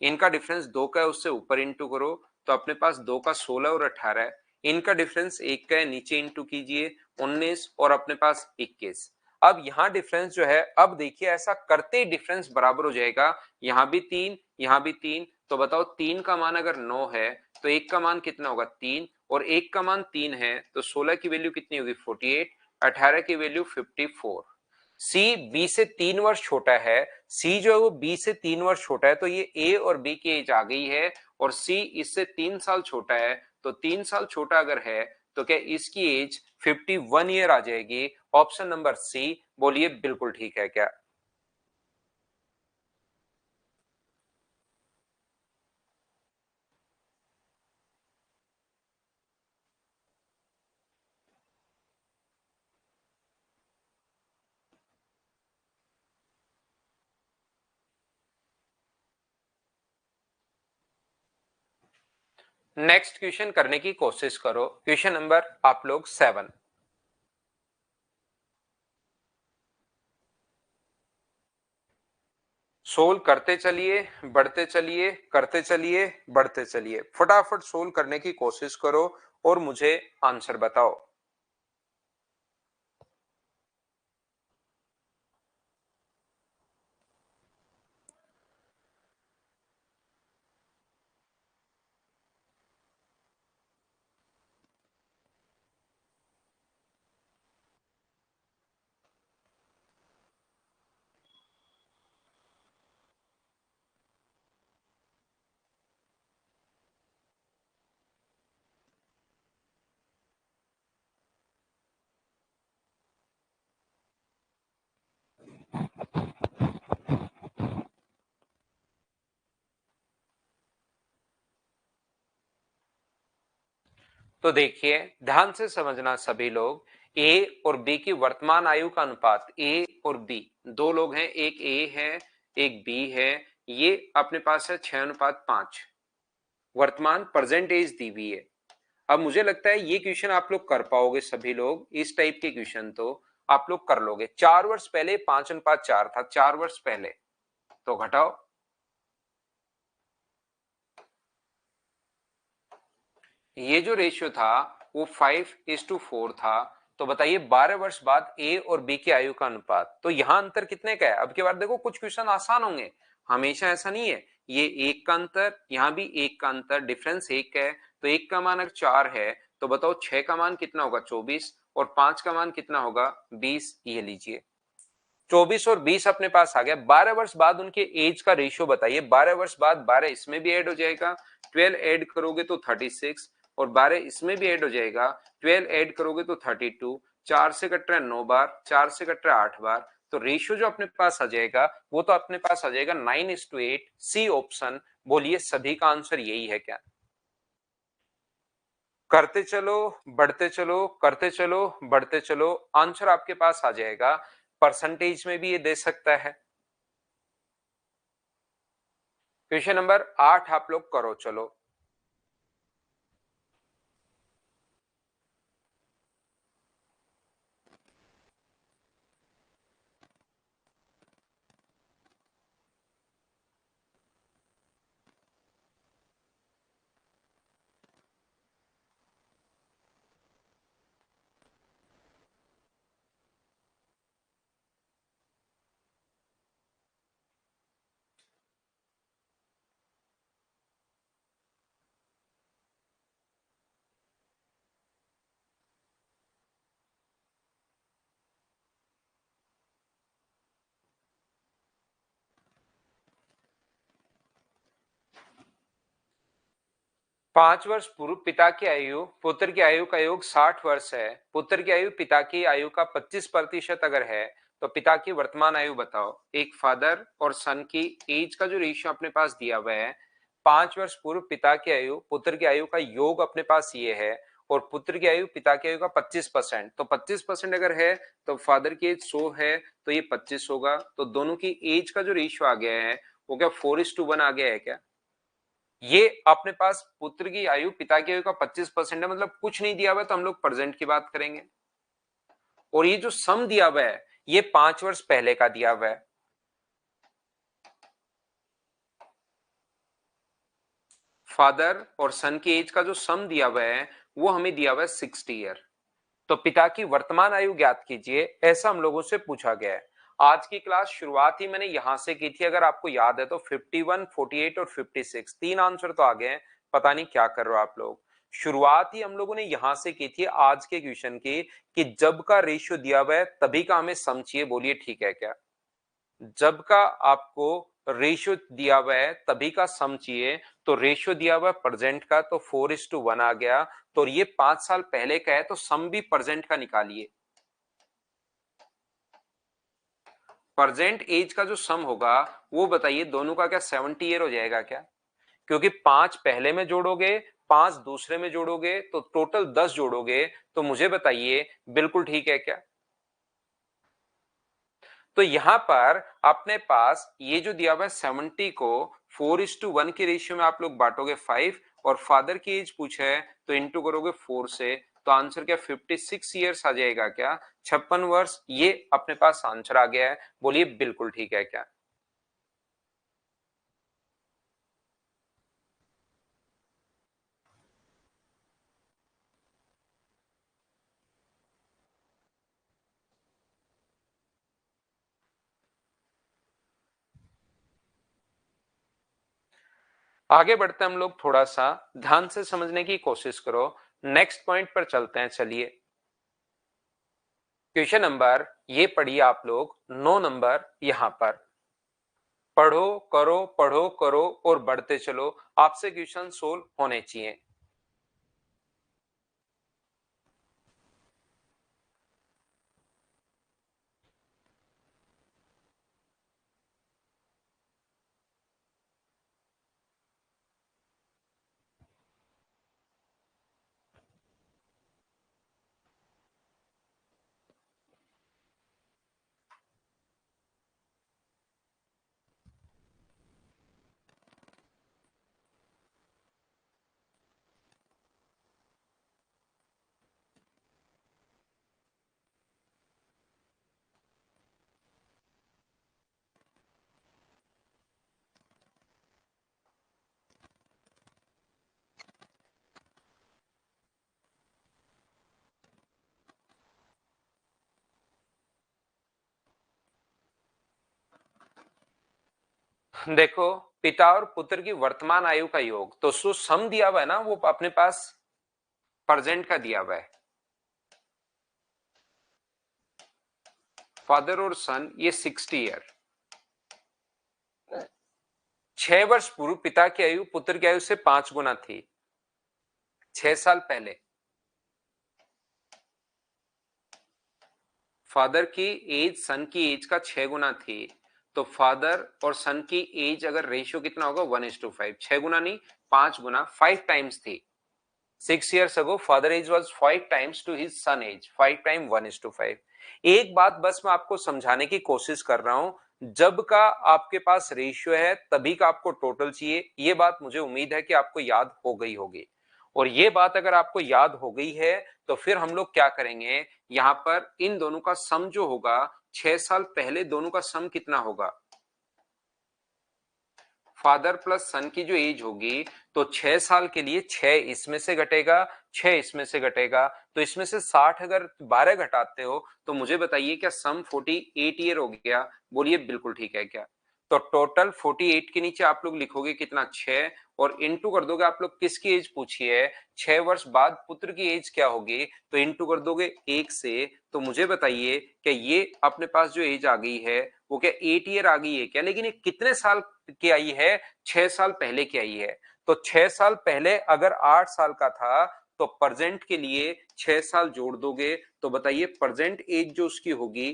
इनका डिफरेंस 2 का है उससे ऊपर इंटू करो, तो अपने पास 2 का 16 और 18 है। इनका डिफरेंस 1 का है, नीचे इंटू कीजिए 19 और अपने पास 21। अब यहां डिफरेंस जो है, अब देखिए ऐसा करते ही डिफरेंस बराबर हो जाएगा, यहां भी 3 यहां भी 3। तो बताओ 3 का मान अगर 9 है तो 1 का मान कितना होगा 3, और 1 का मान 3 है तो 16 की वैल्यू कितनी होगी 48, 18 की वैल्यू 54। सी बी से 3 वर्ष छोटा है, सी जो है वो बी से 3 वर्ष छोटा है, तो ये ए और बी की एज आ गई है, और सी इससे 3 साल छोटा है, तो 3 साल छोटा अगर है तो क्या इसकी एज 51 ईयर आ जाएगी? ऑप्शन नंबर सी, बोलिए बिल्कुल ठीक है क्या? नेक्स्ट क्वेश्चन करने की कोशिश करो, क्वेश्चन नंबर आप लोग 7। सोल्व करते चलिए, बढ़ते चलिए, करते चलिए, बढ़ते चलिए, फटाफट सोल्व करने की कोशिश करो और मुझे आंसर बताओ। तो देखिए ध्यान से समझना सभी लोग, ए और बी की वर्तमान आयु का अनुपात, ए और बी दो लोग हैं, एक ए है एक बी है, ये अपने पास है 6:5। वर्तमान प्रेजेंट एज दी हुई है। अब मुझे लगता है ये क्वेश्चन आप लोग कर पाओगे सभी लोग, इस टाइप के क्वेश्चन तो आप लोग कर लोगे। 4 वर्ष पहले 5:4 था, 4 वर्ष पहले, तो घटाओ। ये जो रेशियो था वो 5:4 था। तो बताइए 12 वर्ष बाद ए और बी की आयु का अनुपात, तो यहां अंतर कितने का है? अब की बार देखो कुछ क्वेश्चन आसान होंगे, हमेशा ऐसा नहीं है। ये एक का अंतर, यहां भी एक का अंतर, डिफरेंस एक का है, तो एक का मान अगर 4 है तो बताओ 6 का मान कितना होगा 24, और 5 का मान कितना होगा 20। ये लीजिए 24 और 20 अपने पास आ गया। 12 वर्ष बाद उनके एज का रेशियो बताइए। 12 वर्ष बाद 12 इसमें भी ऐड हो जाएगा, 12 ऐड करोगे तो 36, और 12 इसमें भी ऐड हो जाएगा, 12 ऐड करोगे तो 32। 4 से कट रहा है 9 बार, 4 से कट रहा है 8 बार, तो रेशियो जो अपने पास आ जाएगा वो तो अपने पास आ जाएगा 9:8। सी ऑप्शन, बोलिए सभी का आंसर यही है क्या? करते चलो, बढ़ते चलो, करते चलो, बढ़ते चलो, आंसर आपके पास आ जाएगा। परसेंटेज में भी ये दे सकता है। क्वेश्चन नंबर 8 आप लोग करो चलो। 5 वर्ष पूर्व पिता की आयु पुत्र की आयु का योग 60 वर्ष है। पुत्र की आयु पिता की आयु का 25% अगर है तो पिता की वर्तमान आयु बताओ। एक फादर और सन की एज का जो रेशियो अपने पास दिया हुआ है, 5 वर्ष पूर्व पिता की आयु पुत्र की आयु का योग अपने पास ये है, और पुत्र की आयु पिता की आयु का 25%, तो 25% अगर है तो फादर की एज 100 है तो ये 25 होगा। तो दोनों की एज का जो रेशियो आ गया है वो क्या 4:1 आ गया है क्या? ये अपने पास पुत्र की आयु पिता की आयु का 25% है, मतलब कुछ नहीं दिया हुआ तो हम लोग प्रेजेंट की बात करेंगे। और ये जो सम दिया हुआ है ये 5 वर्ष पहले का दिया हुआ है। फादर और सन की एज का जो सम दिया हुआ है वो हमें दिया हुआ है 60 ईयर। तो पिता की वर्तमान आयु ज्ञात कीजिए, ऐसा हम लोगों से पूछा गया है। आज की क्लास शुरुआत ही मैंने यहां से की थी, अगर आपको याद है तो 51, 48 और 56 तीन आंसर तो आ गए हैं। पता नहीं क्या कर रहे हो आप लोग। शुरुआत ही हम लोगों ने यहां से की थी आज के क्वेश्चन की, कि जब का रेशियो दिया हुआ है तभी का हमें सम चाहिए। बोलिए ठीक है क्या? जब का आपको रेशियो दिया हुआ है तभी का सम चाहिए, तो रेशियो दिया हुआ है प्रेजेंट का, तो 4:1 आ गया। तो ये 5 साल पहले का है तो सम भी प्रेजेंट का निकालिए। प्रेजेंट एज का जो सम होगा वो बताइए, दोनों का क्या 70 ईयर हो जाएगा क्या? क्योंकि 5 पहले में जोड़ोगे, 5 दूसरे में जोड़ोगे तो टोटल 10 जोड़ोगे। तो मुझे बताइए बिल्कुल ठीक है क्या? तो यहां पर अपने पास ये जो दिया हुआ है 70 को 4:1 के रेशियो में आप लोग बांटोगे 5, और फादर की एज पूछा है तो इंटू करोगे 4 से, तो आंसर क्या 56 ईयर्स आ जाएगा क्या? 56 वर्ष, ये अपने पास आंसर आ गया है। बोलिए बिल्कुल ठीक है क्या? आगे बढ़ते हम लोग, थोड़ा सा ध्यान से समझने की कोशिश करो। नेक्स्ट पॉइंट पर चलते हैं, चलिए। क्वेश्चन नंबर ये पढ़िए आप लोग, 9 नंबर यहां पर। पढ़ो करो और बढ़ते चलो, आपसे क्वेश्चन सोल्व होने चाहिए। देखो, पिता और पुत्र की वर्तमान आयु का योग, तो जो सम दिया हुआ है ना वो अपने पास प्रेजेंट का दिया हुआ है। फादर और सन ये 60 ईयर। 6 वर्ष पूर्व पिता की आयु पुत्र की आयु से 5 गुना थी, 6 साल पहले। फादर की एज सन की एज का 6 गुना थी, तो फादर और सन की एज अगर रेशियो कितना होगा 1:5, 6 गुना नहीं 5 गुना, 5 टाइम्स थी। 6 years ago father age was 5 times to his son age, 5 time 1:5। एक बात बस मैं आपको समझाने की कोशिश कर रहा हूं, जब का आपके पास रेशियो है तभी का आपको टोटल चाहिए। ये बात मुझे उम्मीद है कि आपको याद हो गई होगी। और ये बात अगर आपको याद हो गई है तो फिर हम लोग क्या करेंगे, यहां पर इन दोनों का सम जो होगा, 6 साल पहले दोनों का सम कितना होगा, फादर प्लस सन की जो एज होगी, तो 6 साल के लिए 6 इसमें से घटेगा, 6 इसमें से घटेगा, तो इसमें से 60 अगर 12 घटाते हो तो मुझे बताइए क्या सम 48 ईयर हो गया? बोलिए बिल्कुल ठीक है क्या? तो टोटल 48 के नीचे आप लोग लिखोगे कितना 6, और इंटू कर दोगे, आप लोग किसकी एज पूछी है, 6 वर्ष बाद पुत्र की एज क्या होगी, तो इंटू कर दोगे 1 से। तो मुझे बताइए क्या ये अपने पास जो एज आ गई है वो क्या 8 ईयर आ गई है क्या? लेकिन ये कितने साल की आई है, 6 साल पहले की आई है। तो 6 साल पहले अगर 8 साल का था तो प्रेजेंट के लिए 6 साल जोड़ दोगे तो बताइए प्रेजेंट एज जो उसकी होगी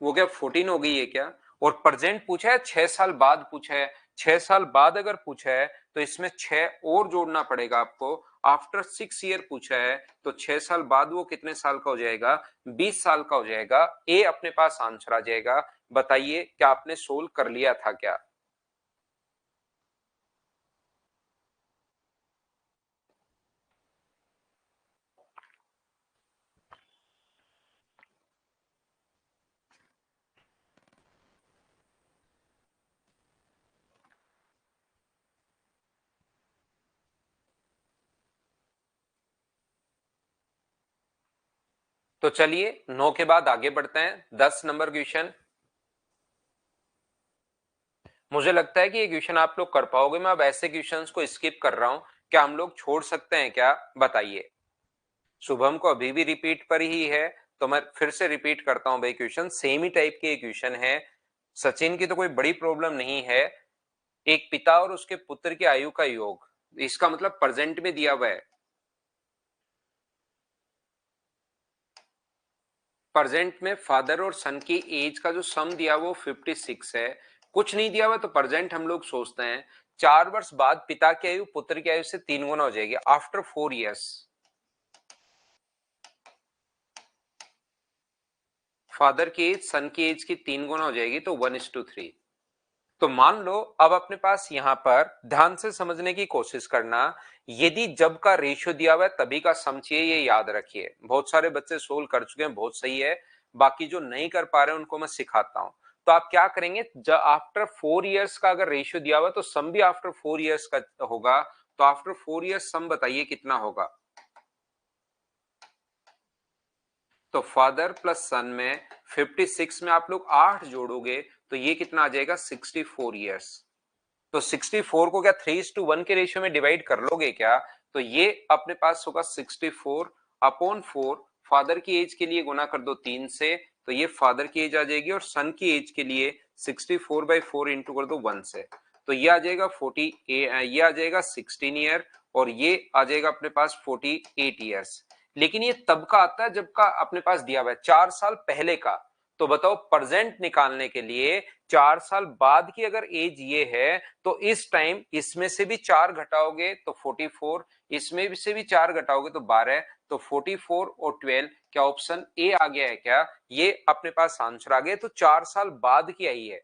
वो क्या 14 हो गई है क्या? और प्रेजेंट पूछा है 6 साल बाद पूछा है, 6 साल बाद अगर पूछा है तो इसमें 6 और जोड़ना पड़ेगा आपको। आफ्टर 6 ईयर पूछा है तो 6 साल बाद वो कितने साल का हो जाएगा? 20 साल का हो जाएगा। ए अपने पास आंसर आ जाएगा। बताइए क्या आपने सोल्व कर लिया था क्या? तो चलिए 9 के बाद आगे बढ़ते हैं। 10 नंबर क्वेश्चन। मुझे लगता है कि ये क्वेश्चन आप लोग कर पाओगे। मैं अब ऐसे क्वेश्चंस को स्किप कर रहा हूं। क्या हम लोग छोड़ सकते हैं क्या? बताइए। शुभम को अभी भी रिपीट पर ही है तो मैं फिर से रिपीट करता हूं भाई। क्वेश्चन सेम ही टाइप के क्वेश्चन है। सचिन की तो कोई बड़ी प्रॉब्लम नहीं है। एक पिता और उसके पुत्र की आयु का योग, इसका मतलब प्रेजेंट में दिया हुआ है। प्रेजेंट में फादर और सन की एज का जो सम दिया वो 56 है। कुछ नहीं दिया हुआ तो प्रेजेंट हम लोग सोचते हैं 4 वर्ष बाद पिता की आयु पुत्र की आयु से 3 गुना हो जाएगी आफ्टर 4 इयर्स। फादर की एज सन की एज की 3 गुना हो जाएगी तो 1:3। तो मान लो अब अपने पास यहां पर ध्यान से समझने की कोशिश करना। यदि जब का रेशियो दिया हुआ है तभी का सम चाहिए, ये याद रखिए। बहुत सारे बच्चे सोल्व कर चुके हैं, बहुत सही है। बाकी जो नहीं कर पा रहे हैं उनको मैं सिखाता हूं। तो आप क्या करेंगे, जब आफ्टर 4 इयर्स का अगर रेशियो दिया हुआ है तो सम भी आफ्टर 4 इयर्स का होगा। तो आफ्टर 4 इयर्स सम बताइए कितना होगा? तो फादर प्लस सन में 56 में आप लोग 8 जोड़ोगे तो ये कितना आ जाएगा? 64 इयर्स। तो 64 को क्या 3:1 के रेशियो में डिवाइड कर लोगे क्या? तो ये अपने पास होगा 64/4। फादर की एज के लिए गुना कर दो 3 से तो ये फादर की एज आ जाएगी, और सन की एज के लिए 64/4 इंटू कर दो 1 से तो ये आ जाएगा 40। ये आ जाएगा 16 ईयर, और ये आ जाएगा अपने पास 48 ईयर्स। लेकिन ये तब का आता है जब का अपने पास दिया हुआ है 4 साल पहले का। तो बताओ प्रेजेंट निकालने के लिए 4 साल बाद की अगर एज ये है तो इस टाइम इसमें से भी 4 घटाओगे तो 44, इसमें भी से भी 4 घटाओगे तो 12। तो 44 और 12, क्या ऑप्शन ए आ गया है क्या? ये अपने पास आंसर आ गया। तो 4 साल बाद की आई है।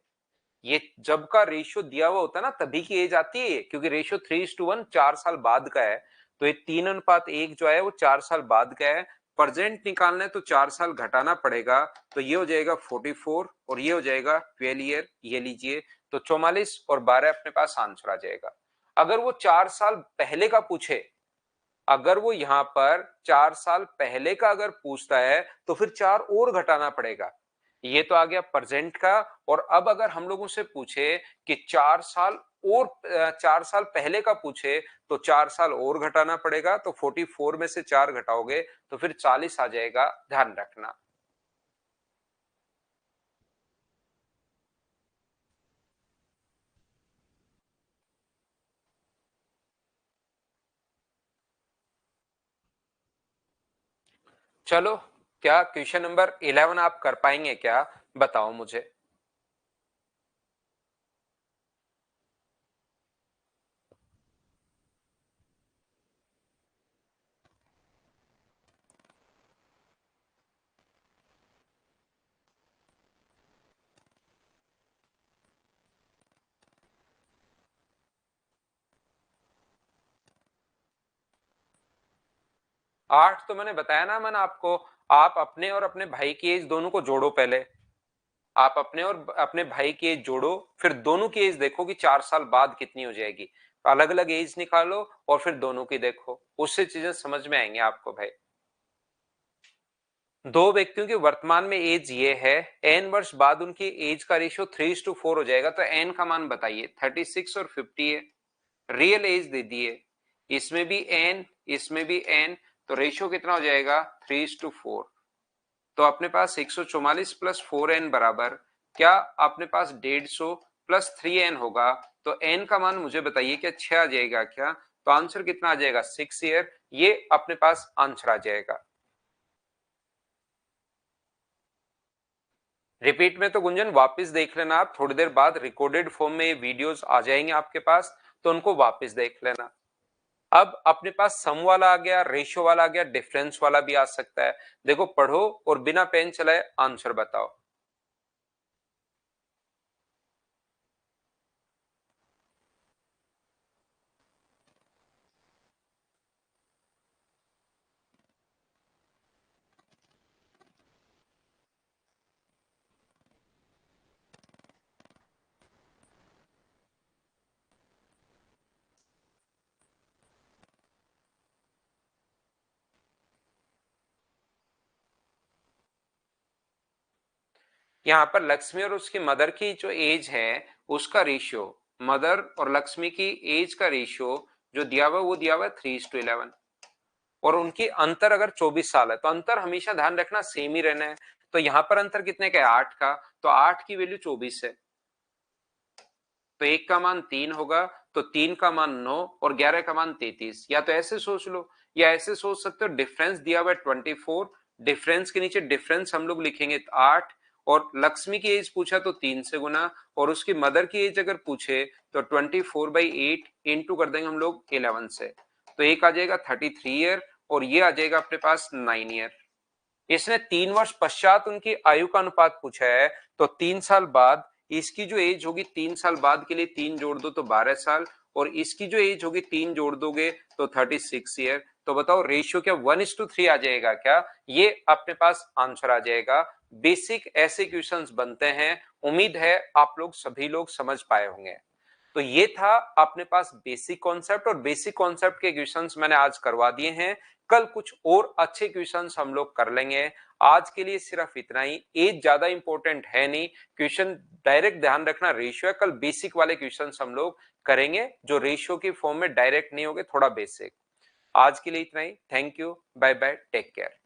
ये जब का रेशियो दिया हुआ होता है ना तभी की एज आती है, क्योंकि रेशियो 3:1 4 साल बाद का है। तो ये 3:1 जो है वो 4 साल बाद का है। प्रेजेंट निकालना है तो 4 साल घटाना पड़ेगा। तो ये हो जाएगा 44 और ये हो जाएगा 12 ईयर। ये लीजिए। तो 44 और 12 अपने पास आंसर आ जाएगा। अगर वो 4 साल पहले का पूछे, अगर वो यहां पर 4 साल पहले का अगर पूछता है तो फिर 4 और घटाना पड़ेगा। ये तो आ गया प्रेजेंट का। और अब अगर हम लोगों से पूछे कि 4 साल और 4 साल पहले का पूछे तो 4 साल और घटाना पड़ेगा। तो 44 में से 4 घटाओगे तो फिर 40 आ जाएगा। ध्यान रखना। चलो, क्या क्वेश्चन नंबर 11 आप कर पाएंगे क्या? बताओ मुझे। 8 तो मैंने बताया ना मैंने आपको। आप अपने और अपने भाई की एज दोनों को जोड़ो पहले। आप अपने और अपने भाई की एज जोड़ो, फिर दोनों की एज देखो कि 4 साल बाद कितनी हो जाएगी। अलग अलग एज निकालो और फिर दोनों की देखो, उससे चीजें समझ में आएंगे आपको भाई। दो व्यक्तियों की वर्तमान में एज ये है, एन वर्ष बाद उनकी एज का रेशियो 3:4 हो जाएगा। तो एन का मान बताइए। 36 और 50 है। रियल एज दे दिए, इसमें भी एन इसमें भी एन। तो रेशियो कितना हो जाएगा? 3:4। तो अपने पास 144 प्लस 4n बराबर क्या? अपने पास 150 प्लस 3n होगा, तो n का मान मुझे बताइए क्या 6 आ जाएगा क्या? तो आंसर कितना आ जाएगा? 6 ईयर। ये अपने पास आंसर आ जाएगा। रिपीट में तो गुंजन वापस देख लेना, आप थोड़ी देर बाद रिकॉर्डेड फॉर्म में ये वीडियोस आ जाएंगे आपके पास, तो उनको वापस देख लेना। अब अपने पास सम वाला आ गया, रेशियो वाला आ गया, डिफरेंस वाला भी आ सकता है। देखो पढ़ो और बिना पेन चलाए आंसर बताओ। यहाँ पर लक्ष्मी और उसकी मदर की जो एज है उसका रेशियो, मदर और लक्ष्मी की एज का रेशियो जो दिया हुआ वो दिया हुआ 3:11, और उनकी अंतर अगर 24 साल है तो अंतर हमेशा ध्यान रखना सेम ही रहना है। तो यहाँ पर अंतर कितने का है? 8 का। तो 8 की वैल्यू 24 है, तो 1 का मान 3 होगा, तो 3 का मान 9 और 11 का मान 33। या तो ऐसे सोच लो या ऐसे सोच सकते हो, डिफरेंस दिया हुआ है 24, डिफरेंस के नीचे डिफरेंस हम लोग लिखेंगे 8, और लक्ष्मी की एज पूछा तो 3 से गुना, और उसकी मदर की एज अगर पूछे तो 24/8 इंटू कर देंगे हम लोग 11 से, तो एक आ जाएगा 33 ईयर, और ये आ जाएगा अपने पास 9 ईयर। इसने 3 वर्ष पश्चात उनकी आयु का अनुपात पूछा है, तो 3 साल बाद इसकी जो एज होगी, 3 साल बाद के लिए 3 जोड़ दो तो 12 साल, और इसकी जो एज होगी 3 जोड़ दोगे तो 36 ईयर। तो बताओ रेशियो क्या 1:3 आ जाएगा क्या? ये अपने पास आंसर आ जाएगा। बेसिक ऐसे क्वेश्चंस बनते हैं, उम्मीद है आप लोग सभी लोग समझ पाए होंगे। तो ये था अपने पास बेसिक कॉन्सेप्ट, और बेसिक कॉन्सेप्ट के क्वेश्चंस मैंने आज करवा दिए हैं। कल कुछ और अच्छे क्वेश्चंस हम लोग कर लेंगे। आज के लिए सिर्फ इतना ही, एज ज्यादा इंपॉर्टेंट है नहीं, क्वेश्चन डायरेक्ट ध्यान रखना रेशियो है। कल बेसिक वाले क्वेश्चंस हम लोग करेंगे जो रेशियो की फॉर्म में डायरेक्ट नहीं होंगे, थोड़ा बेसिक। आज के लिए इतना ही, thank you, bye bye, take care.